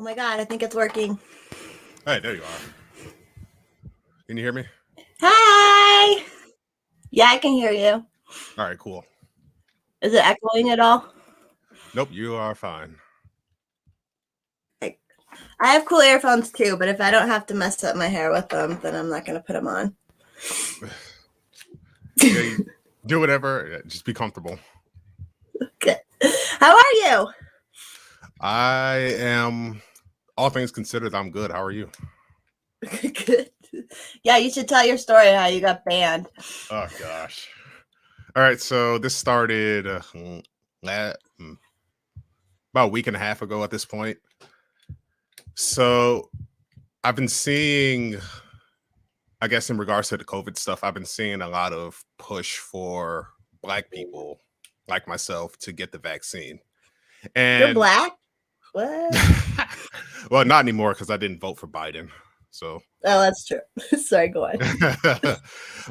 Oh my god, I think it's working. Hey, there you are. Can you hear me? Hi! Yeah, I can hear you. All right, cool. Is it echoing at all? Nope, you are fine. I have cool earphones too, but if I don't have to mess up my hair with them, then I'm not going to put them on. Yeah, you do whatever. Just be comfortable. Good. How are you? I am, all things considered, I'm good. How are you? Good. Yeah, you should tell your story how you got banned. Oh, gosh. All right, so this started about a week and a half ago at this point. So I've been seeing, I guess in regards to the COVID stuff, I've been seeing a lot of push for Black people like myself to get the vaccine. And You're Black? What? Well, not anymore because I didn't vote for Biden. So Oh, that's true. Sorry, go on.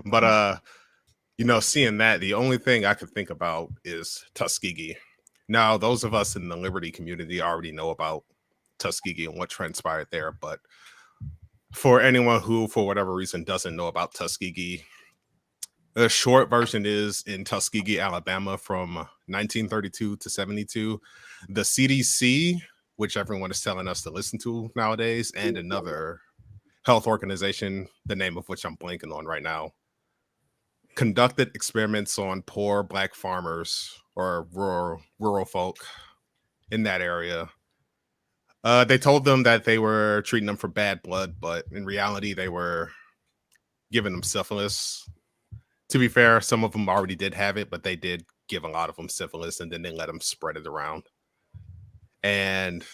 But seeing that, the only thing I could think about is Tuskegee. Now, those of us in the Liberty community already know about Tuskegee and what transpired there, but for anyone who, for whatever reason, doesn't know about Tuskegee, the short version is in Tuskegee, Alabama from 1932 to 72. The CDC, which everyone is telling us to listen to nowadays, and another health organization, the name of which I'm blanking on right now, conducted experiments on poor Black farmers or rural folk in that area. They told them that they were treating them for bad blood, but in reality, they were giving them syphilis. To be fair, some of them already did have it, but they did give a lot of them syphilis, and then they let them spread it around. And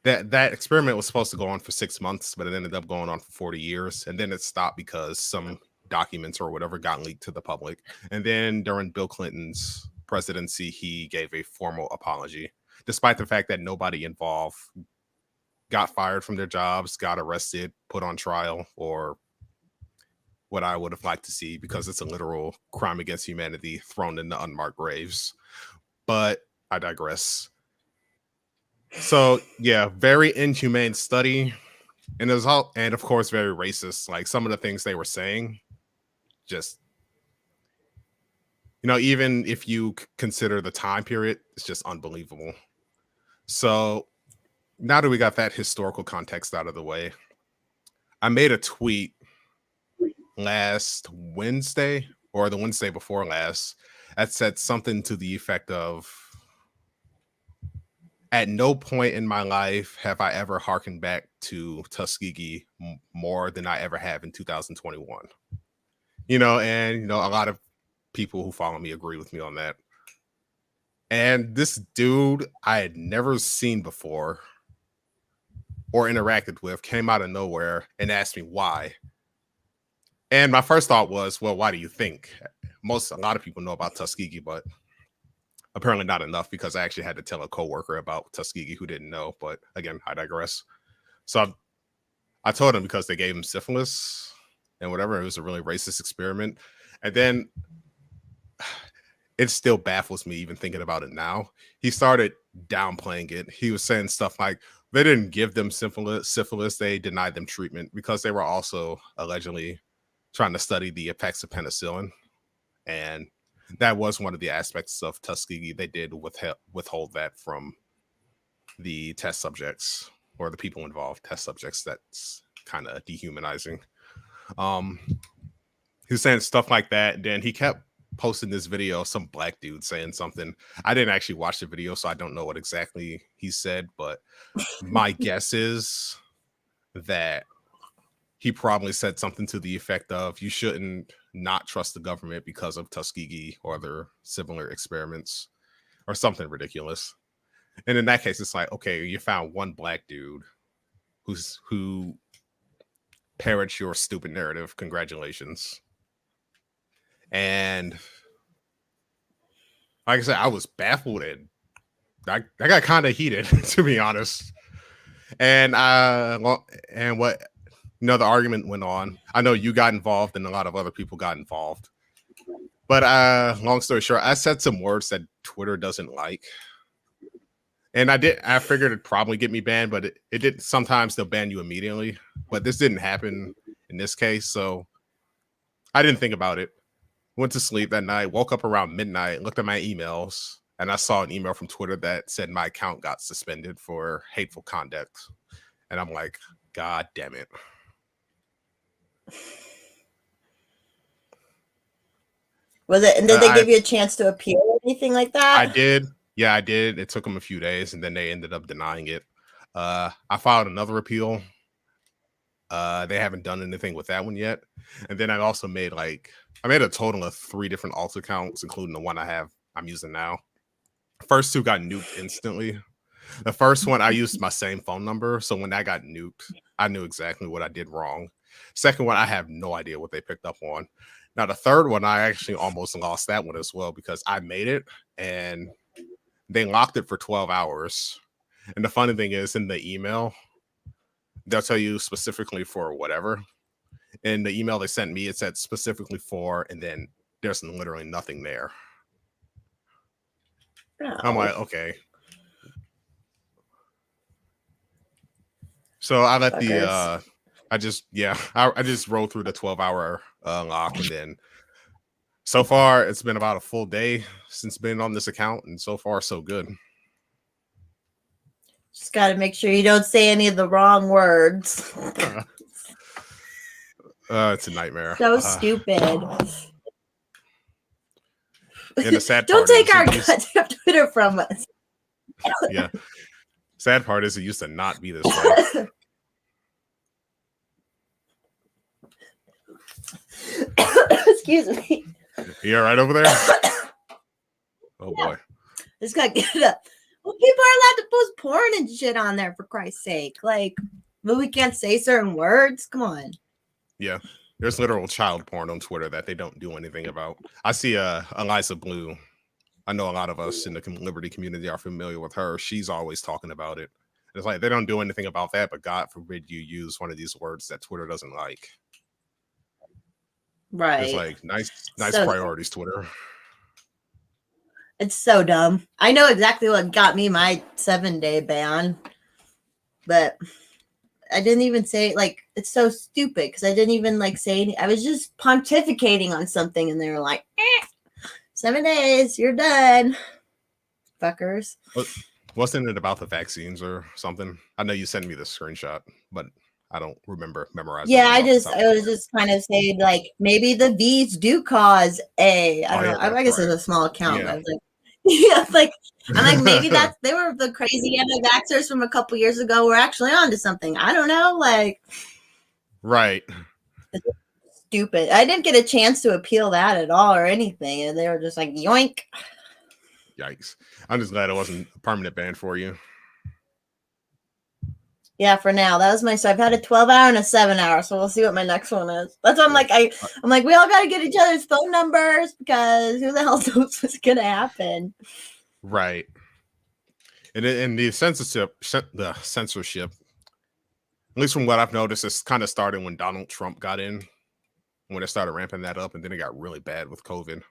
that experiment was supposed to go on for 6 months, but it ended up going on for 40 years. And then it stopped because some documents or whatever got leaked to the public. And then during Bill Clinton's presidency, he gave a formal apology, despite the fact that nobody involved got fired from their jobs, got arrested, put on trial, or what I would have liked to see, because it's a literal crime against humanity thrown into unmarked graves. But I digress. So yeah, very inhumane study, and there's all, and of course very racist. Like some of the things they were saying, just even if you consider the time period, it's just unbelievable. So now that we got that historical context out of the way, I made a tweet last Wednesday or the Wednesday before last that said something to the effect of, at no point in my life have I ever harkened back to Tuskegee more than I ever have in 2021. And a lot of people who follow me agree with me on that. And this dude I had never seen before or interacted with came out of nowhere and asked me why. And my first thought was, well, why do you think? A lot of people know about Tuskegee, but apparently not enough, because I actually had to tell a coworker about Tuskegee who didn't know. But again, I digress. So I told him because they gave him syphilis and whatever. It was a really racist experiment. And then it still baffles me even thinking about it now. He started downplaying it. He was saying stuff like they didn't give them syphilis. They denied them treatment because they were also allegedly trying to study the effects of penicillin. And that was one of the aspects of Tuskegee. They did withhold that from the test subjects or the people involved test subjects. That's kind of dehumanizing. He was saying stuff like that. And then he kept posting this video of some Black dude saying something. I didn't actually watch the video, so I don't know what exactly he said, but my guess is that he probably said something to the effect of, you shouldn't not trust the government because of Tuskegee or other similar experiments, or something ridiculous. And in that case, it's like, okay, you found one Black dude who parrots your stupid narrative. Congratulations. And like I said, I was baffled, and I got kind of heated, to be honest. And what the argument went on. I know you got involved and a lot of other people got involved. But long story short, I said some words that Twitter doesn't like. And I figured it'd probably get me banned, but it didn't. Sometimes they'll ban you immediately, but this didn't happen in this case. So I didn't think about it. Went to sleep that night, woke up around midnight, looked at my emails, and I saw an email from Twitter that said my account got suspended for hateful conduct. And I'm like, God damn it. Was it? And did they give you a chance to appeal or anything like that? I did. Yeah, I did. It took them a few days, and then they ended up denying it. I filed another appeal. They haven't done anything with that one yet. And then I also made a total of 3 different alt accounts, including the one I'm using now. First 2 got nuked instantly. The first one, I used my same phone number. So when that got nuked, I knew exactly what I did wrong. Second one, I have no idea what they picked up on. Now, the third one, I actually almost lost that one as well because I made it and they locked it for 12 hours. And the funny thing is, in the email, they'll tell you specifically for whatever. In the email they sent me, it said specifically for, and then there's literally nothing there. Oh. I'm like, okay. So I let I just rolled through the 12-hour lock, and then so far it's been about a full day since being on this account, and so far so good. Just got to make sure you don't say any of the wrong words. It's a nightmare. So stupid. And the sad don't part take is our goddamn Twitter from us. Yeah. Sad part is it used to not be this way. Excuse me. You all right over there? Oh boy. Just gotta get it up. Well, people are allowed to post porn and shit on there, for Christ's sake. Like, but we can't say certain words. Come on. Yeah. There's literal child porn on Twitter that they don't do anything about. I see Eliza Blue. I know a lot of us in the Liberty community are familiar with her. She's always talking about it. It's like they don't do anything about that, but God forbid you use one of these words that Twitter doesn't like. Right. It's like nice so priorities, Twitter. It's so dumb. I know exactly what got me my 7-day ban, but I didn't even say, like, it's so stupid because I didn't even say anything. I was just pontificating on something and they were like, 7 days, you're done. Fuckers. Wasn't it about the vaccines or something? I know you sent me the screenshot, but I don't remember memorizing. Yeah, I was just kind of saying, like, maybe the V's do cause A. I don't know. I guess it's a small account. Yeah. I was like, I'm like, maybe they were the crazy anti-vaxxers from a couple years ago. We're actually onto something. I don't know. Like, right. It's stupid. I didn't get a chance to appeal that at all or anything. And they were just like, yoink. Yikes. I'm just glad it wasn't a permanent ban for you. Yeah, for now. That was so I've had a 12-hour and a 7-hour, so we'll see what my next one is. That's what I'm like, I'm like, we all gotta get each other's phone numbers because who the hell knows what's gonna happen. Right. And the censorship, at least from what I've noticed, it's kind of started when Donald Trump got in, when it started ramping that up, and then it got really bad with COVID.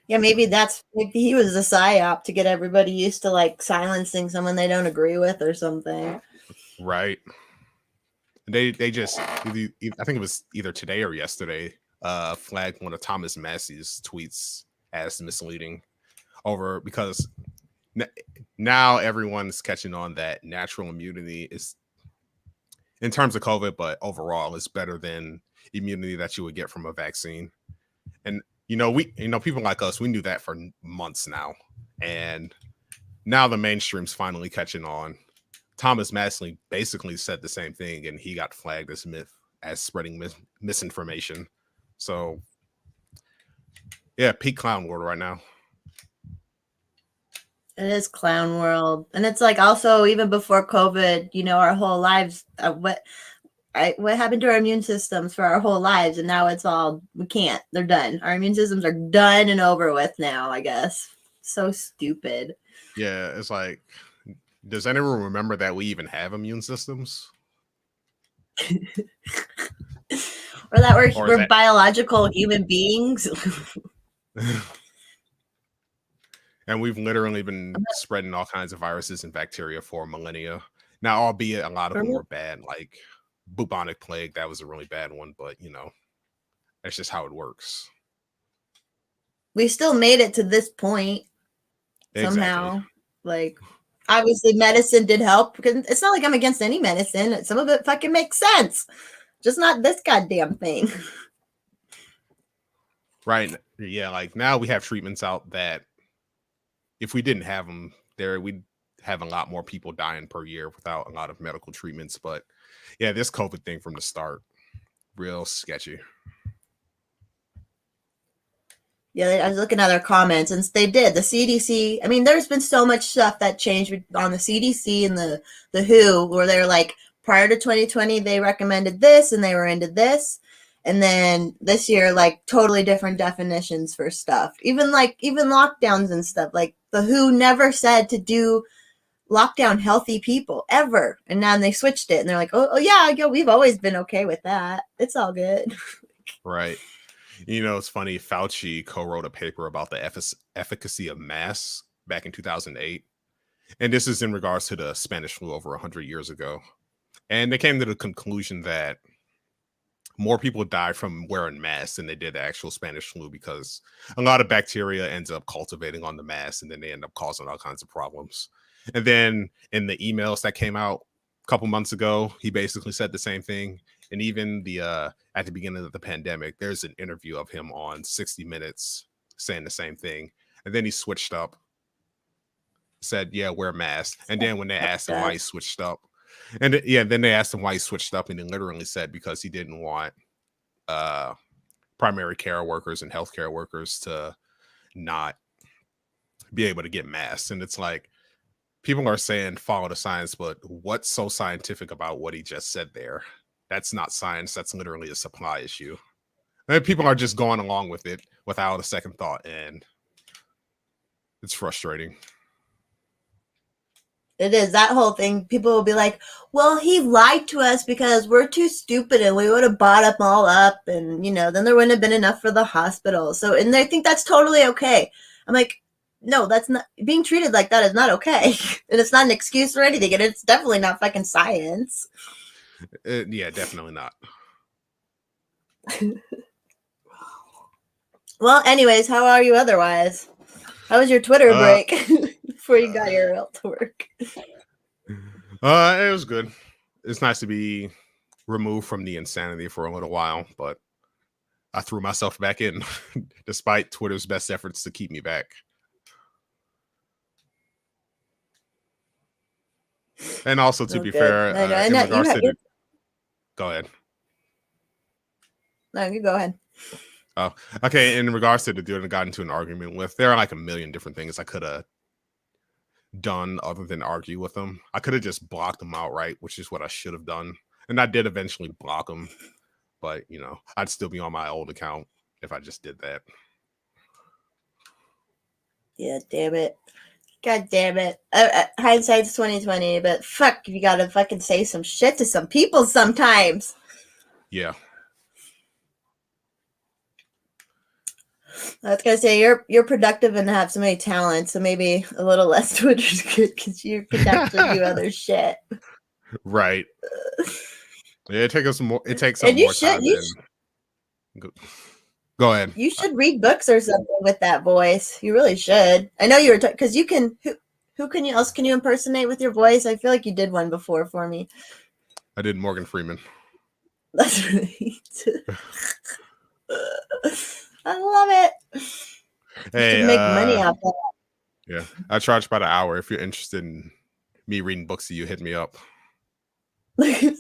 Yeah, maybe he was a psyop to get everybody used to silencing someone they don't agree with or something. Right. They just, I think it was either today or yesterday, flagged one of Thomas Massey's tweets as misleading because now everyone's catching on that natural immunity is, in terms of COVID, but overall is better than immunity that you would get from a vaccine. And people like us, we knew that for months now. And now the mainstream's finally catching on. Thomas Massey basically said the same thing, and he got flagged as spreading misinformation. So, yeah, peak clown world right now. It is clown world. And it's also, even before COVID, our whole lives, what happened to our immune systems for our whole lives, and now it's all, we can't, they're done. Our immune systems are done and over with now, I guess. So stupid. Yeah, it's like, does anyone remember that we even have immune systems? Or that we're biological human beings? And we've literally been spreading all kinds of viruses and bacteria for millennia. Now, albeit a lot of them were bad, like bubonic plague, that was a really bad one, but you know, that's just how it works. We still made it to this point somehow. Exactly. Like, obviously medicine did help, because it's not like I'm against any medicine. Some of it fucking makes sense. Just not this goddamn thing. Right. Yeah, like now we have treatments out that if we didn't have them there, we'd have a lot more people dying per year without a lot of medical treatments. But yeah, this COVID thing from the start, real sketchy. Yeah, I was looking at their comments, and they did. The CDC, I mean, there's been so much stuff that changed on the CDC and the WHO, where they're like, prior to 2020, they recommended this, and they were into this. And then this year, like, totally different definitions for stuff. Even lockdowns and stuff. Like, the WHO never said to do lockdown healthy people, ever. And now they switched it, and they're like, oh yeah, we've always been okay with that. It's all good. Right. You know, it's funny. Fauci co-wrote a paper about the efficacy of masks back in 2008. And this is in regards to the Spanish flu over 100 years ago. And they came to the conclusion that more people died from wearing masks than they did the actual Spanish flu, because a lot of bacteria ends up cultivating on the mask, and then they end up causing all kinds of problems. And then in the emails that came out a couple months ago, he basically said the same thing. And even at the beginning of the pandemic, there's an interview of him on 60 Minutes saying the same thing. And then he switched up, said, yeah, wear masks. And then when they asked him why he switched up, then they asked him why he switched up, and he literally said because he didn't want primary care workers and healthcare workers to not be able to get masks. And it's like, people are saying follow the science, but what's so scientific about what he just said there? That's not science. That's literally a supply issue. And people are just going along with it without a second thought, and it's frustrating. It is, that whole thing. People will be like, well, he lied to us because we're too stupid and we would have bought them all up, and, you know, then there wouldn't have been enough for the hospital. So, and they think that's totally okay. I'm like, no, that's not, being treated like that is not okay. And it's not an excuse for anything. And it's definitely not fucking science. Yeah, definitely not. Well, anyways, how are you otherwise? How was your Twitter break before you got your real to work? It was good. It's nice to be removed from the insanity for a little while, but I threw myself back in despite Twitter's best efforts to keep me back. And also, to be fair, in regards to go ahead. No, you go ahead. Oh, okay. In regards to the dude I got into an argument with, there are like a million different things I could have done other than argue with them. I could have just blocked them outright, which is what I should have done. And I did eventually block them, but you know, I'd still be on my old account if I just did that. Yeah, damn it. God damn it. Hindsight's 2020, but fuck, you gotta fucking say some shit to some people sometimes. Yeah. I was gonna say you're productive and have so many talents, so maybe a little less Twitter's good because you can actually do other shit. Right. Yeah, it takes some more. It takes some more time. Go ahead. You should read books or something with that voice. You really should. I know you were because you can. Who can you else can you impersonate with your voice? I feel like you did one before for me. I did Morgan Freeman. That's right. I love it. Hey, you make money off that. Yeah, I charge by the hour. If you're interested in me reading books to you, hit me up. I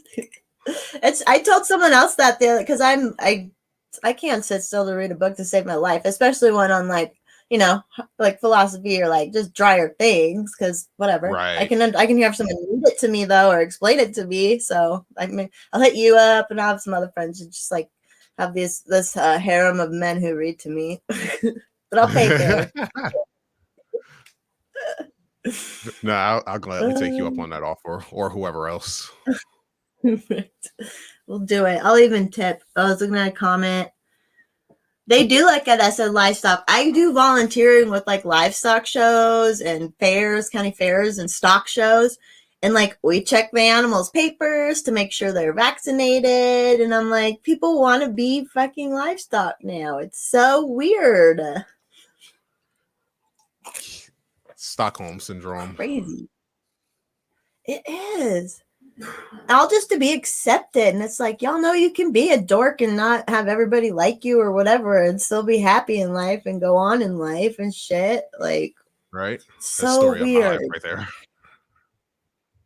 told someone else that the other because I can't sit still to read a book to save my life, especially one on like, you know, like philosophy or like just drier things, because whatever. Right. I can have someone read it to me though, or explain it to me. So I'll hit you up, and I'll have some other friends who just like have this harem of men who read to me. But I'll pay for it. No, I'll gladly take you up on that offer, or whoever else. We'll do it. I'll even tip. I was looking at a comment. They do like at us at livestock. I do volunteering with like livestock shows and fairs, county fairs and stock shows. And like we check the animals' papers to make sure they're vaccinated. And I'm like, people want to be fucking livestock now. It's so weird. Stockholm syndrome. Crazy. It is. All just to be accepted. And it's like, y'all know you can be a dork and not have everybody like you or whatever and still be happy in life and go on in life and shit. Like, right? So story weird. Of my life right there.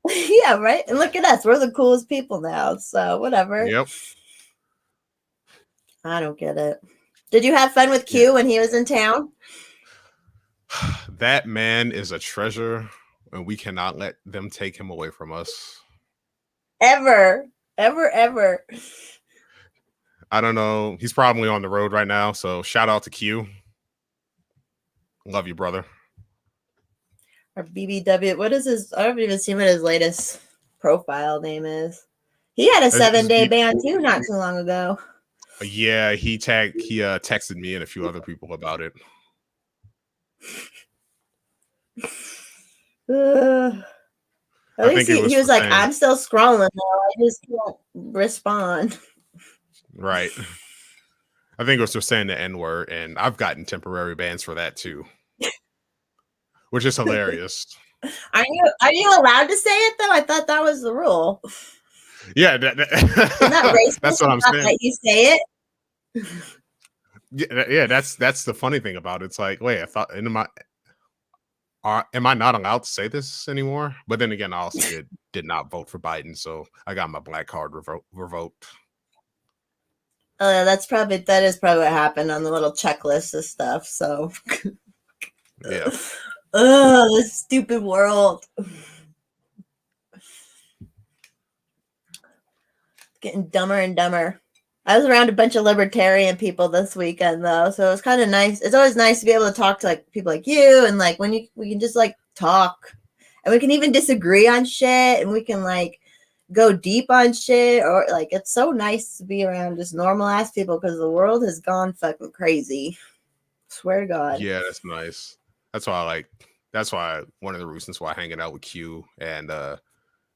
Yeah, right? And look at us. We're the coolest people now. So whatever. Yep. I don't get it. Did you have fun with Q when he was in town? That man is a treasure, and we cannot let them take him away from us. Ever. Ever. I don't know. He's probably on the road right now, so shout out to Q. Love you, brother. Or BBW. What is his? I don't even see what his latest profile name is. He had a 7-day ban too not too long ago. Yeah, he texted me and a few other people about it. At least he was like, I'm still scrolling though. I just can't respond. Right. I think it was just saying the N-word, and I've gotten temporary bans for that too. Which is hilarious. Are you allowed to say it though? I thought that was the rule. Yeah, Isn't that racist? That's what I'm saying. That you say it. Yeah, that's the funny thing about it. It's like, wait, I thought, am I not allowed to say this anymore? But then again, I also did not vote for Biden, so I got my black card revoked. Oh, yeah, that is probably what happened on the little checklist of stuff. So, yeah. Oh, this stupid world. Getting dumber and dumber. I was around a bunch of libertarian people this weekend though, so it was kind of nice. It's always nice to be able to talk to like people like you, and like when we can just like talk, and we can even disagree on shit, and we can like go deep on shit, or like it's so nice to be around just normal ass people because the world has gone fucking crazy. Swear to God. Yeah, that's nice. That's why one of the reasons why hanging out with Q and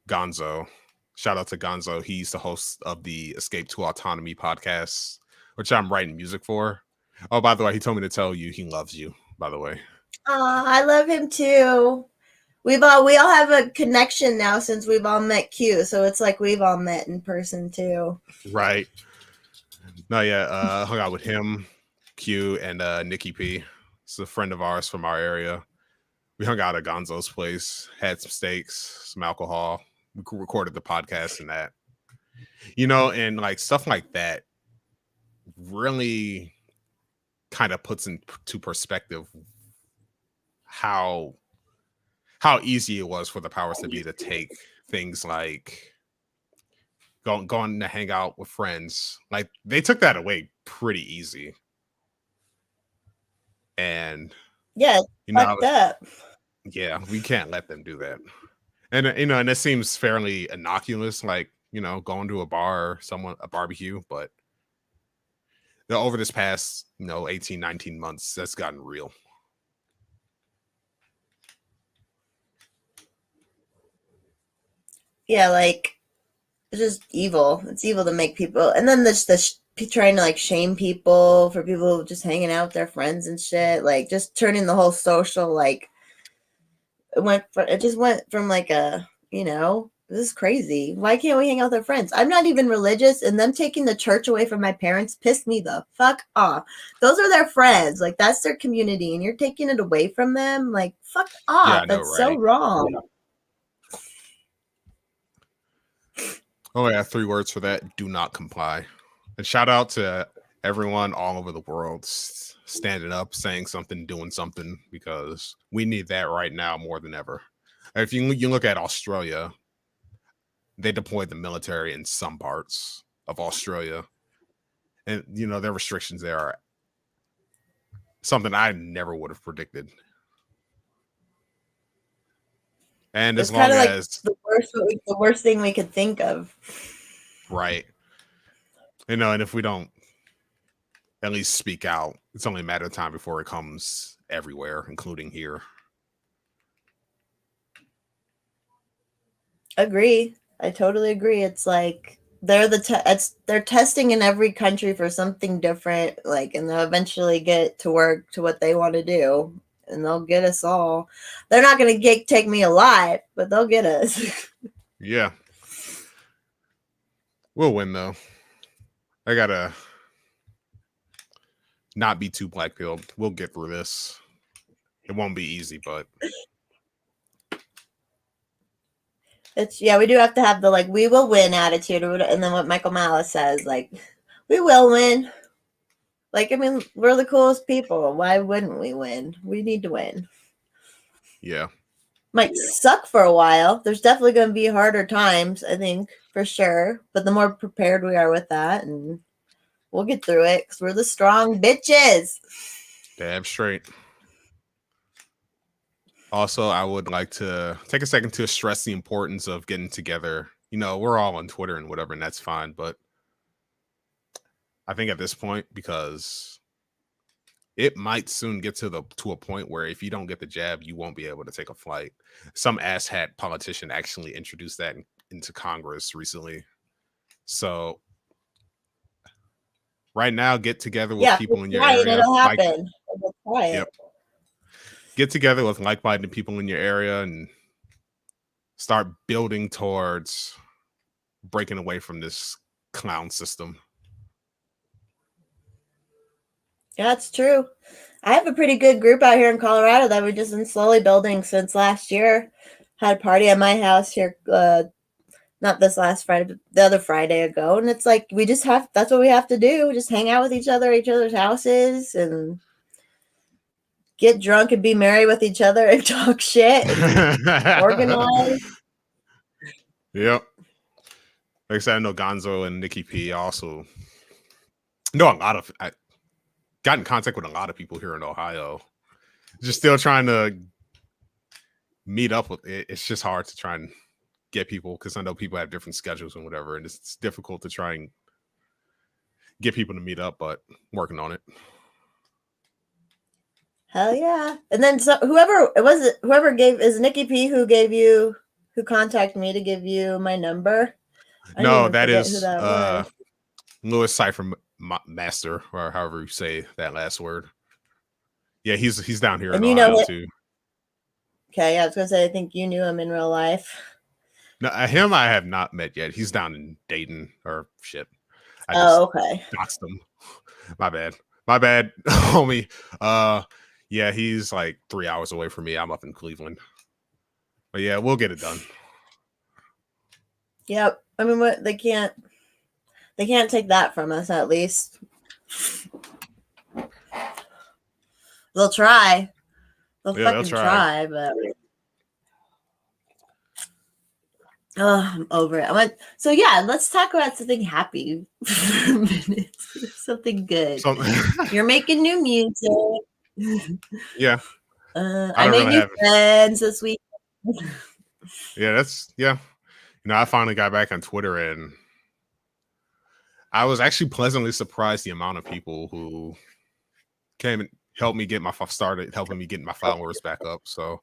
Gonzo. Shout out to Gonzo. He's the host of the Escape to Autonomy podcast, which I'm writing music for. Oh, by the way, he told me to tell you he loves you, by the way. I love him too. We all have a connection now since we've all met Q, so it's like we've all met in person too. Right. No, yeah, hung out with him, Q, and Nikki P. It's a friend of ours from our area. We hung out at Gonzo's place, had some steaks, some alcohol. We recorded the podcast and that, and like stuff like that really kind of puts into perspective how easy it was for the powers that be to take things like going to hang out with friends. Like they took that away pretty easy. And yeah, fucked up. Yeah, we can't let them do that. And and it seems fairly innocuous, like going to a bar, a barbecue, but over this past 18, 19 months, that's gotten real. Yeah, like it's just evil. It's evil to make people, and then this trying to like shame people for people just hanging out with their friends and shit. Like just turning the whole social like it just went from like a this is crazy. Why can't we hang out with our friends? I'm not even religious, and them taking the church away from my parents pissed me the fuck off. Those are their friends. Like, that's their community, and you're taking it away from them. Like, fuck off. Yeah, that's right? So wrong. Oh, yeah, 3 words for that. Do not comply. And shout out to everyone all over the world standing up, saying something, doing something, because we need that right now more than ever. If you look at Australia, they deployed the military in some parts of Australia. And, their restrictions there are something I never would have predicted. And it's kind of like the worst thing we could think of. Right. And if we don't, at least speak out. It's only a matter of time before it comes everywhere, including here. Agree. I totally agree. It's like they're they're testing in every country for something different, like, and they'll eventually get to work to what they want to do, and they'll get us all. They're not going to take me alive, but they'll get us. Yeah. We'll win, though. I gotta not be too black-pilled. We'll get through this. It won't be easy, but we do have to have the like we will win attitude, and then what Michael Malice says, like, we will win. Like, I mean, we're the coolest people. Why wouldn't we win? We need to win. Yeah. Might suck for a while. There's definitely going to be harder times, I think, for sure. But the more prepared we are with that, and we'll get through it because we're the strong bitches. Damn straight. Also, I would like to take a second to stress the importance of getting together. You know, we're all on Twitter and whatever, and that's fine. But I think at this point, because it might soon get to a point where if you don't get the jab, you won't be able to take a flight. Some asshat politician actually introduced that into Congress recently. So right now, get together with people in your area. It'll happen. Yep. Get together with like-minded people in your area and start building towards breaking away from this clown system. Yeah, that's true. I have a pretty good group out here in Colorado that we've just been slowly building since last year. Had a party at my house here, not this last Friday, but the other Friday ago. And it's like, that's what we have to do. Just hang out with each other's houses, and get drunk and be merry with each other and talk shit and organize. Yep. Like I said, I know Gonzo and Nikki P also know I got in contact with a lot of people here in Ohio. Just still trying to meet up with it. It's just hard to try and get people because I know people have different schedules and whatever, and it's difficult to try and get people to meet up, but I'm working on it. Hell yeah. And then is Nikki P who contacted me to give you my number? No, that is Louis Cypher Master, or however you say that last word. Yeah, he's down here in Ohio too. Okay, yeah, I was gonna say I think you knew him in real life. No, him I have not met yet. He's down in Dayton or shit. Okay. Doxed him. My bad, homie. Yeah, he's like 3 hours away from me. I'm up in Cleveland. But yeah, we'll get it done. Yep. I mean, they can't take that from us, at least. They'll try. They'll try, but I'm over it. So yeah, let's talk about something happy for a minute. Something good. You're making new music. Yeah. I made new friends this week. Yeah, you know, I finally got back on Twitter, and I was actually pleasantly surprised the amount of people who came and helping me get my followers back up. So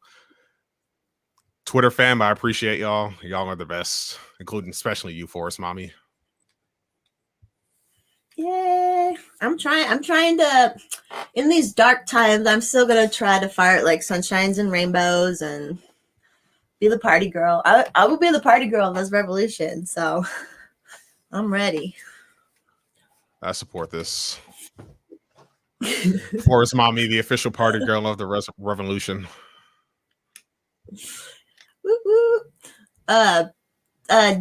Twitter fam, I appreciate y'all. Y'all are the best, including especially you, Forest Mommy. Yay. I'm trying to, in these dark times, I'm still going to try to fire like sunshines and rainbows and be the party girl. I will be the party girl in this revolution. So I'm ready. I support this. Forest Mommy, the official party girl of the revolution. Woo-woo.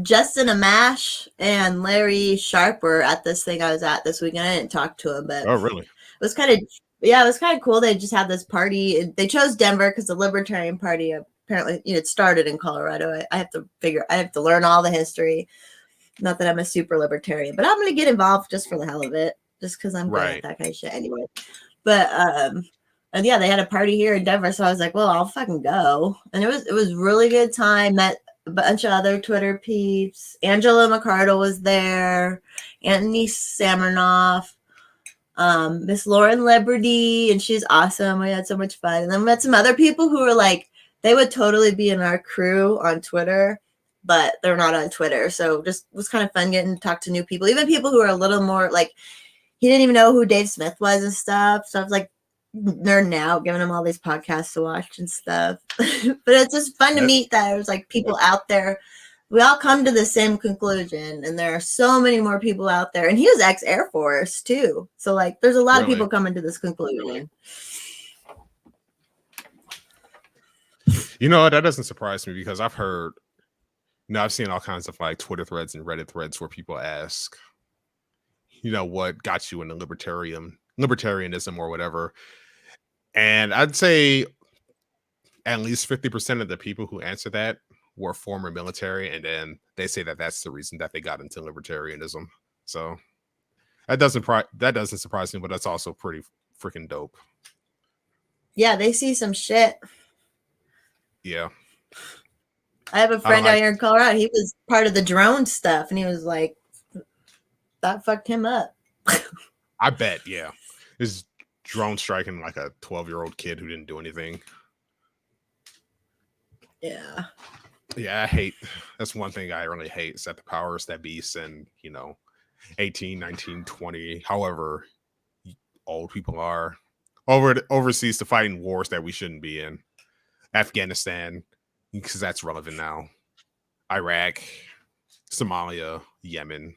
Justin Amash and Larry Sharp were at this thing I was at this weekend. I didn't talk to him, but oh really? It was kind of cool. They just had this party. They chose Denver because the Libertarian Party apparently, it started in Colorado. I have to learn all the history. Not that I'm a super libertarian, but I'm going to get involved just for the hell of it, just because I'm good at that kind of shit anyway. But and yeah, they had a party here in Denver, so I was like, well, I'll fucking go. And it was really good time. Met a bunch of other Twitter peeps. Angela McCardle was there. Anthony Samernoff. Miss Lauren Liberty, and she's awesome. We had so much fun. And then we met some other people who were like, they would totally be in our crew on Twitter, but they're not on Twitter. So just was kind of fun getting to talk to new people, even people who are a little more like, he didn't even know who Dave Smith was and stuff. So I was like nerding out, giving him all these podcasts to watch and stuff. But it's just fun to meet that there's like people out there. We all come to the same conclusion, and there are so many more people out there. And he was ex-Air Force too. So like there's a lot of people coming to this conclusion. You know, that doesn't surprise me because I've heard, you know, I've seen all kinds of like Twitter threads and Reddit threads where people ask, you know, what got you into libertarianism or whatever. And I'd say at least 50% of the people who answer that were former military, and then they say that that's the reason that they got into libertarianism. So that doesn't surprise me, but that's also pretty freaking dope. Yeah, they see some shit. Yeah. I have a friend out here in Colorado. He was part of the drone stuff, and he was like, that fucked him up. I bet, yeah. His drone striking like a 12-year-old kid who didn't do anything. Yeah. Yeah, that's one thing I really hate, is that the powers that be send, you know, 18, 19, 20, however old people are, overseas to fight in wars that we shouldn't be in. Afghanistan, because that's relevant now. Iraq, Somalia, Yemen.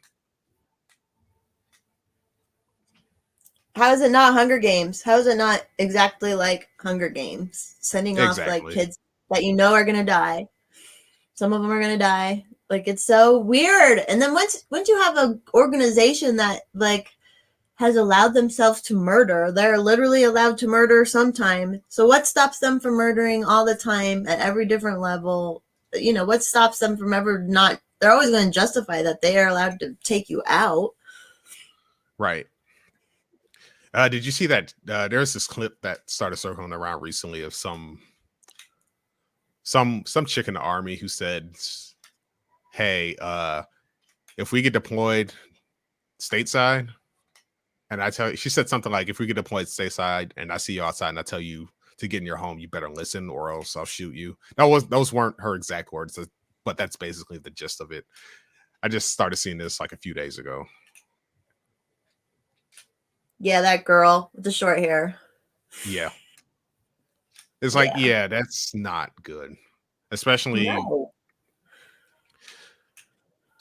How is it not Hunger Games? How is it not exactly like Hunger Games? Sending off like kids that you know are going to die. Some of them are going to die. Like, it's so weird. And then once you have an organization that like has allowed themselves to murder, they're literally allowed to murder sometime. So what stops them from murdering all the time at every different level? You know, what stops them from ever not? They're always going to justify that they are allowed to take you out. Right. Did you see that? There's this clip that started circling around recently of some chick in the army who said, hey, if we get deployed stateside, and I tell you, she said something like, if we get deployed stateside and I see you outside and I tell you to get in your home, you better listen or else I'll shoot you. Those weren't her exact words, but that's basically the gist of it. I just started seeing this like a few days ago. Yeah, that girl with the short hair. Yeah. It's like, yeah, that's not good. Especially,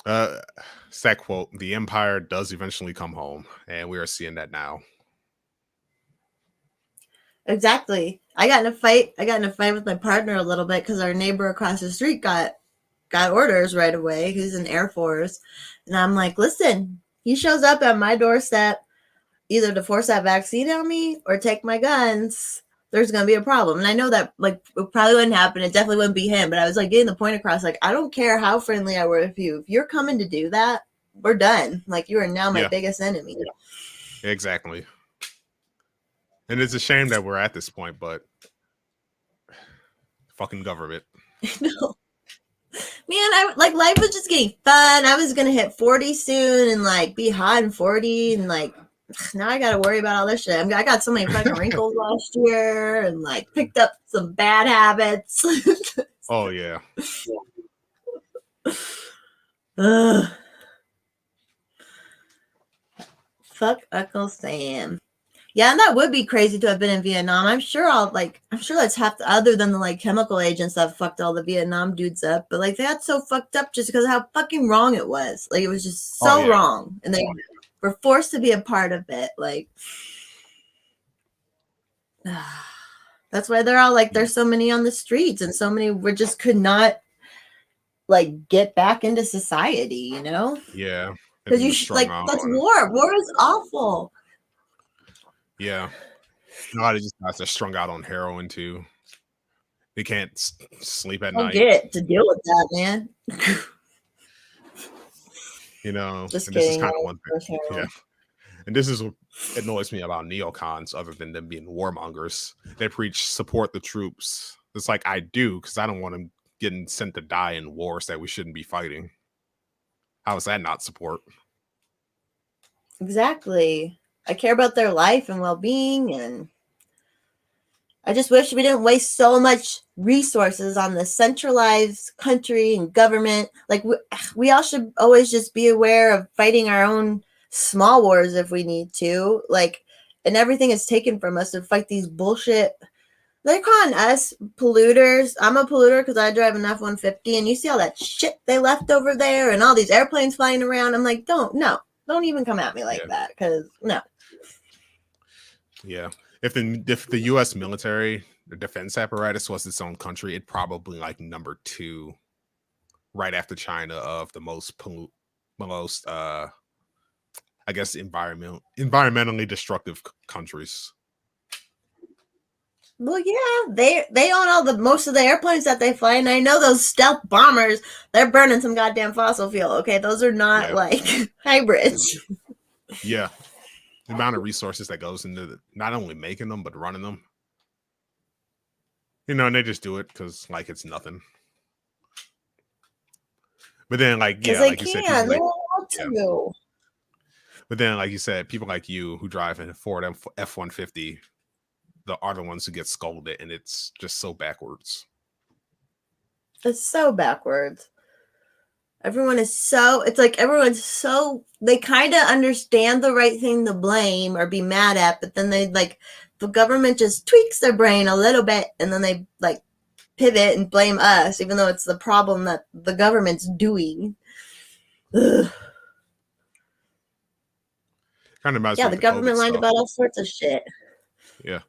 it's that quote, the empire does eventually come home. And we are seeing that now. Exactly. I got in a fight with my partner a little bit because our neighbor across the street got orders right away. He's in Air Force. And I'm like, listen, he shows up at my doorstep either to force that vaccine on me or take my guns, there's going to be a problem. And I know that like it probably wouldn't happen. It definitely wouldn't be him. But I was like getting the point across. Like, I don't care how friendly I were with you. If you're coming to do that, we're done. Like, you are now my biggest enemy. Yeah. Exactly. And it's a shame that we're at this point, but fucking government. No. Man, I like life was just getting fun. I was going to hit 40 soon and like be hot and 40 and like now I got to worry about all this shit. I got so many fucking wrinkles last year and like picked up some bad habits. Oh, yeah. Fuck Uncle Sam. Yeah, and that would be crazy to have been in Vietnam. I'm sure that's half other than the like chemical agents that fucked all the Vietnam dudes up. But like they got so fucked up just because of how fucking wrong it was. Like it was just so wrong. And they were forced to be a part of it. Like that's why they're all like there's so many on the streets and so many we just could not like get back into society, you know? Yeah. Because you like that's war. War is awful. Yeah. A lot of these guys are strung out on heroin too. They can't sleep at night. Get it to deal with that, man. You know, just and kidding. This is kind of one thing. Yeah. And this is what annoys me about neocons, other than them being warmongers. They preach support the troops. It's like I do, because I don't want them getting sent to die in wars that we shouldn't be fighting. How is that not support? Exactly. I care about their life and well-being, and I just wish we didn't waste so much resources on the centralized country and government. Like we all should always just be aware of fighting our own small wars if we need to. Like, and everything is taken from us to fight these bullshit. They're calling us polluters. I'm a polluter because I drive an F-150, and you see all that shit they left over there and all these airplanes flying around. I'm like, don't even come at me like that, because no. Yeah. If the U.S. military, the defense apparatus was its own country, it'd probably like number 2, right after China, of the most I guess environmentally destructive countries. Well, yeah, they own all most of the airplanes that they fly, and I know those stealth bombers, they're burning some goddamn fossil fuel. Okay, those are not like hybrids. Yeah. The amount of resources that goes into not only making them but running them, and they just do it because like it's nothing. But then like like you said, but then like you said, people like you who drive in a Ford F-150 are the ones who get scolded, and it's just so backwards. It's so backwards. Everyone's so they kind of understand the right thing to blame or be mad at, but then they the government just tweaks their brain a little bit, and then they pivot and blame us, even though it's the problem that the government's doing. Ugh. Kind of reminds me of the government lied about all sorts of shit. Yeah.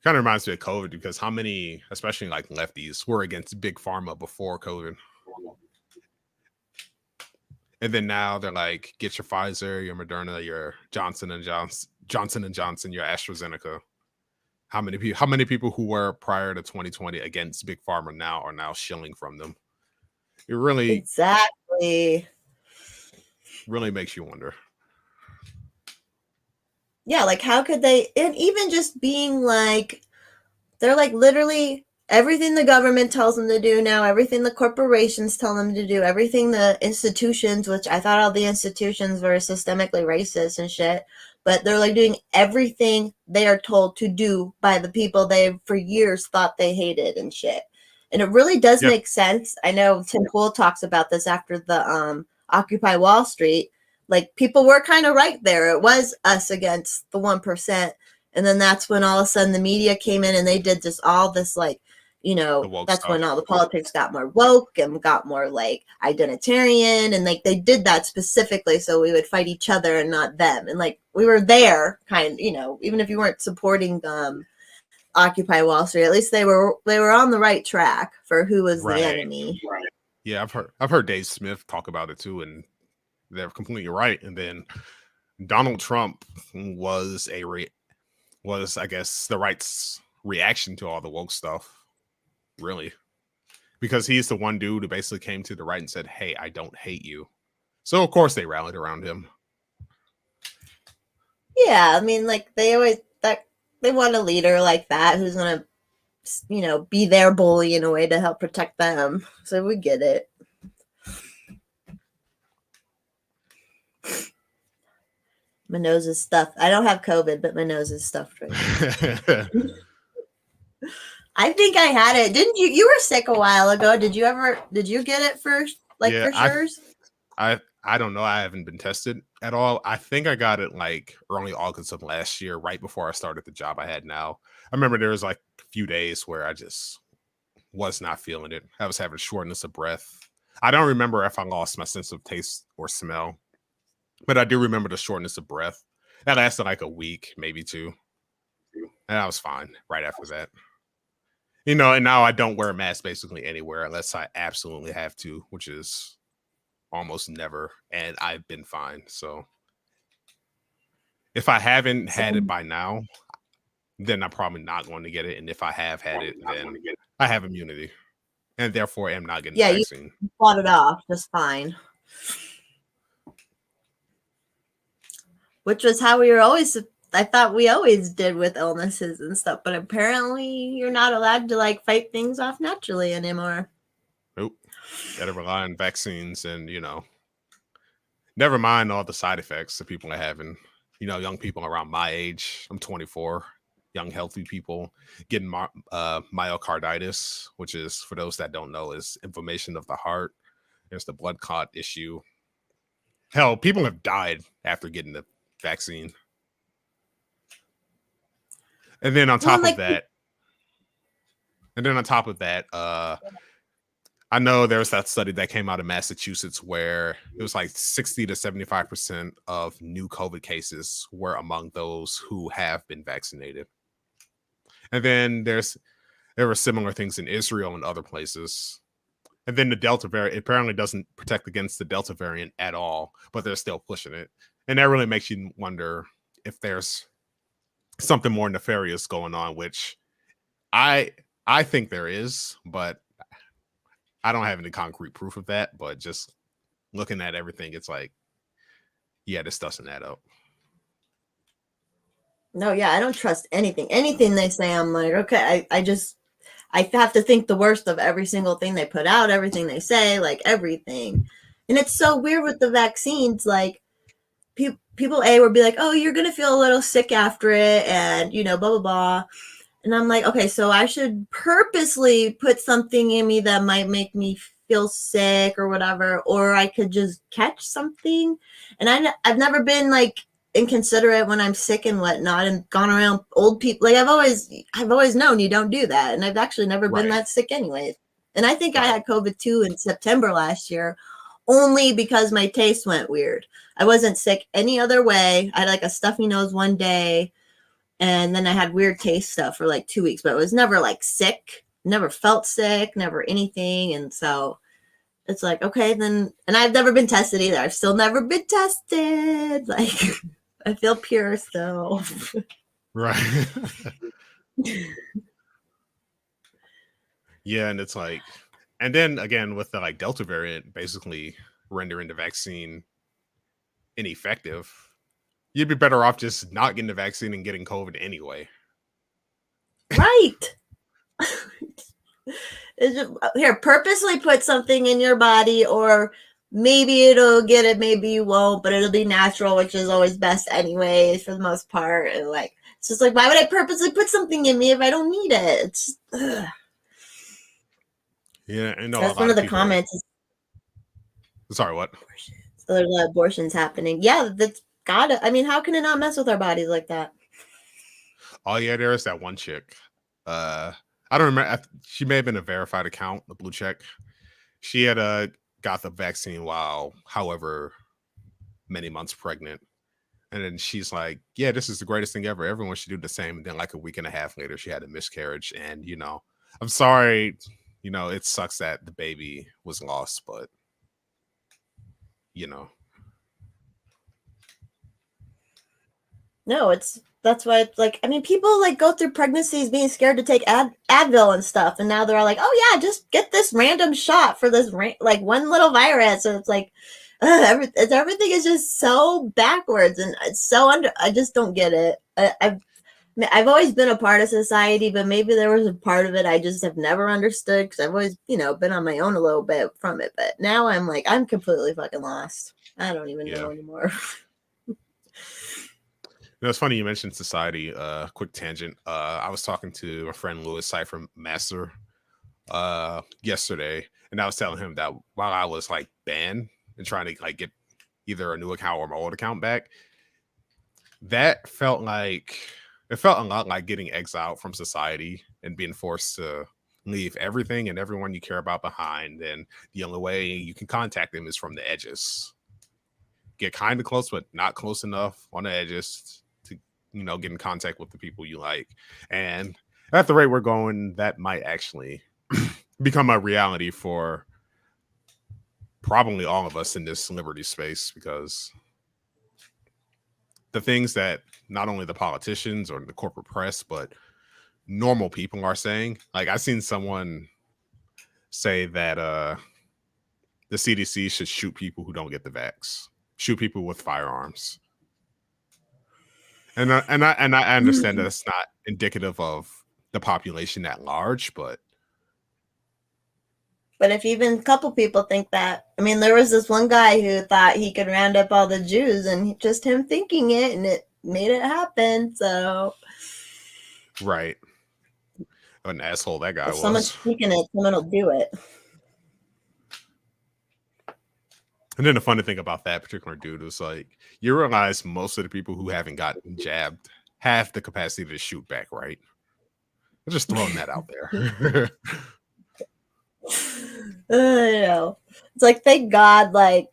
Kind of reminds me of COVID, because how many, especially like lefties, were against big pharma before COVID? And then now they're like, get your Pfizer, your Moderna, your Johnson and Johnson, your AstraZeneca. How many people who were prior to 2020 against big pharma now are now shilling from them? It really really makes you wonder. Yeah, like how could they? And even just being like, they're like literally everything the government tells them to do now, everything the corporations tell them to do, everything the institutions, which I thought all the institutions were systemically racist and shit, but they're like doing everything they are told to do by the people they for years thought they hated and shit. And it really does make sense. I know Tim Pool talks about this after the Occupy Wall Street. Like, people were kind of right there. It was us against the 1%. And then that's when all of a sudden the media came in and they did just all this, like, that's stuff. When all the politics got more woke and got more like identitarian, and like they did that specifically so we would fight each other and not them. And like we were there even if you weren't supporting Occupy Wall Street, at least they were on the right track for who was the enemy. Right. Yeah, I've heard Dave Smith talk about it too, and they're completely right. And then Donald Trump was I guess the right's reaction to all the woke stuff, really, because he's the one dude who basically came to the right and said, hey, I don't hate you. So of course they rallied around him. Yeah, I mean, like they want a leader like that who's gonna be their bully in a way to help protect them. So we get it. My nose is stuffed. I don't have COVID, but my nose is stuffed right now. I think I had it. Didn't you? You were sick a while ago. Did you get it first? For sure? I don't know. I haven't been tested at all. I think I got it like early August of last year, right before I started the job I had now. I remember there was like a few days where I just was not feeling it. I was having shortness of breath. I don't remember if I lost my sense of taste or smell, but I do remember the shortness of breath. That lasted like a week, maybe 2. And I was fine right after that. And now I don't wear a mask basically anywhere unless I absolutely have to, which is almost never. And I've been fine. So if I haven't had it by now, then I'm probably not going to get it. And if I have had it, then I have immunity. And therefore am not getting the vaccine. You fought it off just fine. Which was how I thought we always did with illnesses and stuff, but apparently you're not allowed to like fight things off naturally anymore. Nope. Gotta rely on vaccines and, never mind all the side effects that people are having. young people around my age. I'm 24. Young, healthy people getting myocarditis, which is, for those that don't know, is inflammation of the heart. There's the blood clot issue. Hell, people have died after getting the vaccine. And then on top of that, I know there was that study that came out of Massachusetts where it was like 60 to 75% of new COVID cases were among those who have been vaccinated. And then there were similar things in Israel and other places. And then the Delta variant apparently doesn't protect against the Delta variant at all, but they're still pushing it. And that really makes you wonder if there's something more nefarious going on, which I think there is, but I don't have any concrete proof of that. But just looking at everything, it's like, yeah, this doesn't add up. No, yeah, I don't trust anything. Anything they say, I'm like, okay, I have to think the worst of every single thing they put out, everything they say, like everything. And it's so weird with the vaccines. Like people would be like, oh, you're going to feel a little sick after it and, blah, blah, blah. And I'm like, okay, so I should purposely put something in me that might make me feel sick or whatever, or I could just catch something. And I've never been like inconsiderate when I'm sick and whatnot and gone around old people. Like I've always known you don't do that. And I've actually never been that sick anyways. And I think I had COVID too in September last year, only because my taste went weird. I wasn't sick any other way. I had like a stuffy nose one day. And then I had weird taste stuff for like 2 weeks, but it was never like sick, never felt sick, never anything. And so it's like, okay, then, and I've never been tested either. I've still never been tested. Like, I feel pure still. Right. Yeah. And it's like, and then again, with the like Delta variant basically rendering the vaccine ineffective, you'd be better off just not getting the vaccine and getting COVID anyway. Right. Here, purposely put something in your body, or maybe it'll get it, maybe you won't, but it'll be natural, which is always best anyways for the most part. And like, it's just like, why would I purposely put something in me if I don't need it? It's just, ugh. Yeah, I know. That's one of the comments. Sorry, what? So there's abortions happening. Yeah, that's gotta. I mean, how can it not mess with our bodies like that? Oh yeah, there is that one chick. I don't remember. She may have been a verified account, the blue check. She had got the vaccine while, however many months pregnant, and then she's like, "Yeah, this is the greatest thing ever. Everyone should do the same." And then, like a week and a half later, she had a miscarriage. And I'm sorry. It sucks that the baby was lost, but No, that's why it's like, I mean, people like go through pregnancies being scared to take Advil and stuff, and now they're like, oh yeah, just get this random shot for this like one little virus. And it's like, everything is just so backwards, and it's so I just don't get it. I've always been a part of society, but maybe there was a part of it I just have never understood, because I've always, been on my own a little bit from it. But now I'm like, I'm completely fucking lost. I don't even know anymore. It's funny you mentioned society. Quick tangent. I was talking to my friend Louis Cypher Master yesterday, and I was telling him that while I was like banned and trying to like get either a new account or my old account back, that felt a lot like getting exiled from society and being forced to leave everything and everyone you care about behind. And the only way you can contact them is from the edges. Get kind of close, but not close enough on the edges to, get in contact with the people you like. And at the rate we're going, that might actually become a reality for probably all of us in this liberty space, because the things that not only the politicians or the corporate press, but normal people are saying, like I've seen someone say that the CDC should shoot people who don't get the vax, shoot people with firearms. And I understand that it's not indicative of the population at large, but if even a couple people think that, I mean, there was this one guy who thought he could round up all the Jews, and just him thinking it, and made it happen. So Right. What an asshole that guy if someone's was. speaking it, someone will do it. And then the funny thing about that particular dude was like, you realize most of the people who haven't gotten jabbed have the capacity to shoot back, right? I'm just throwing that out there. You know, it's like, thank God, like,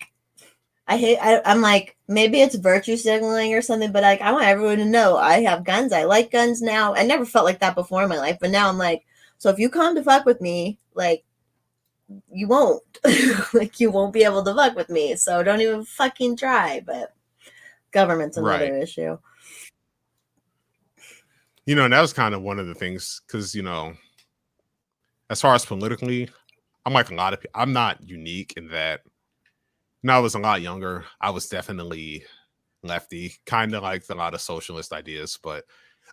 I'm like, maybe it's virtue signaling or something, but like, I want everyone to know I have guns. I like guns now. I never felt like that before in my life, but now I'm like, so if you come to fuck with me, like, you won't. Like, you won't be able to fuck with me. So don't even fucking try. But government's another Right. issue. You know, and that was kind of one of the things, because, you know, as far as politically, I'm like a lot of people. I'm not unique in that. When I was a lot younger, I was definitely lefty, kind of like a lot of socialist ideas, but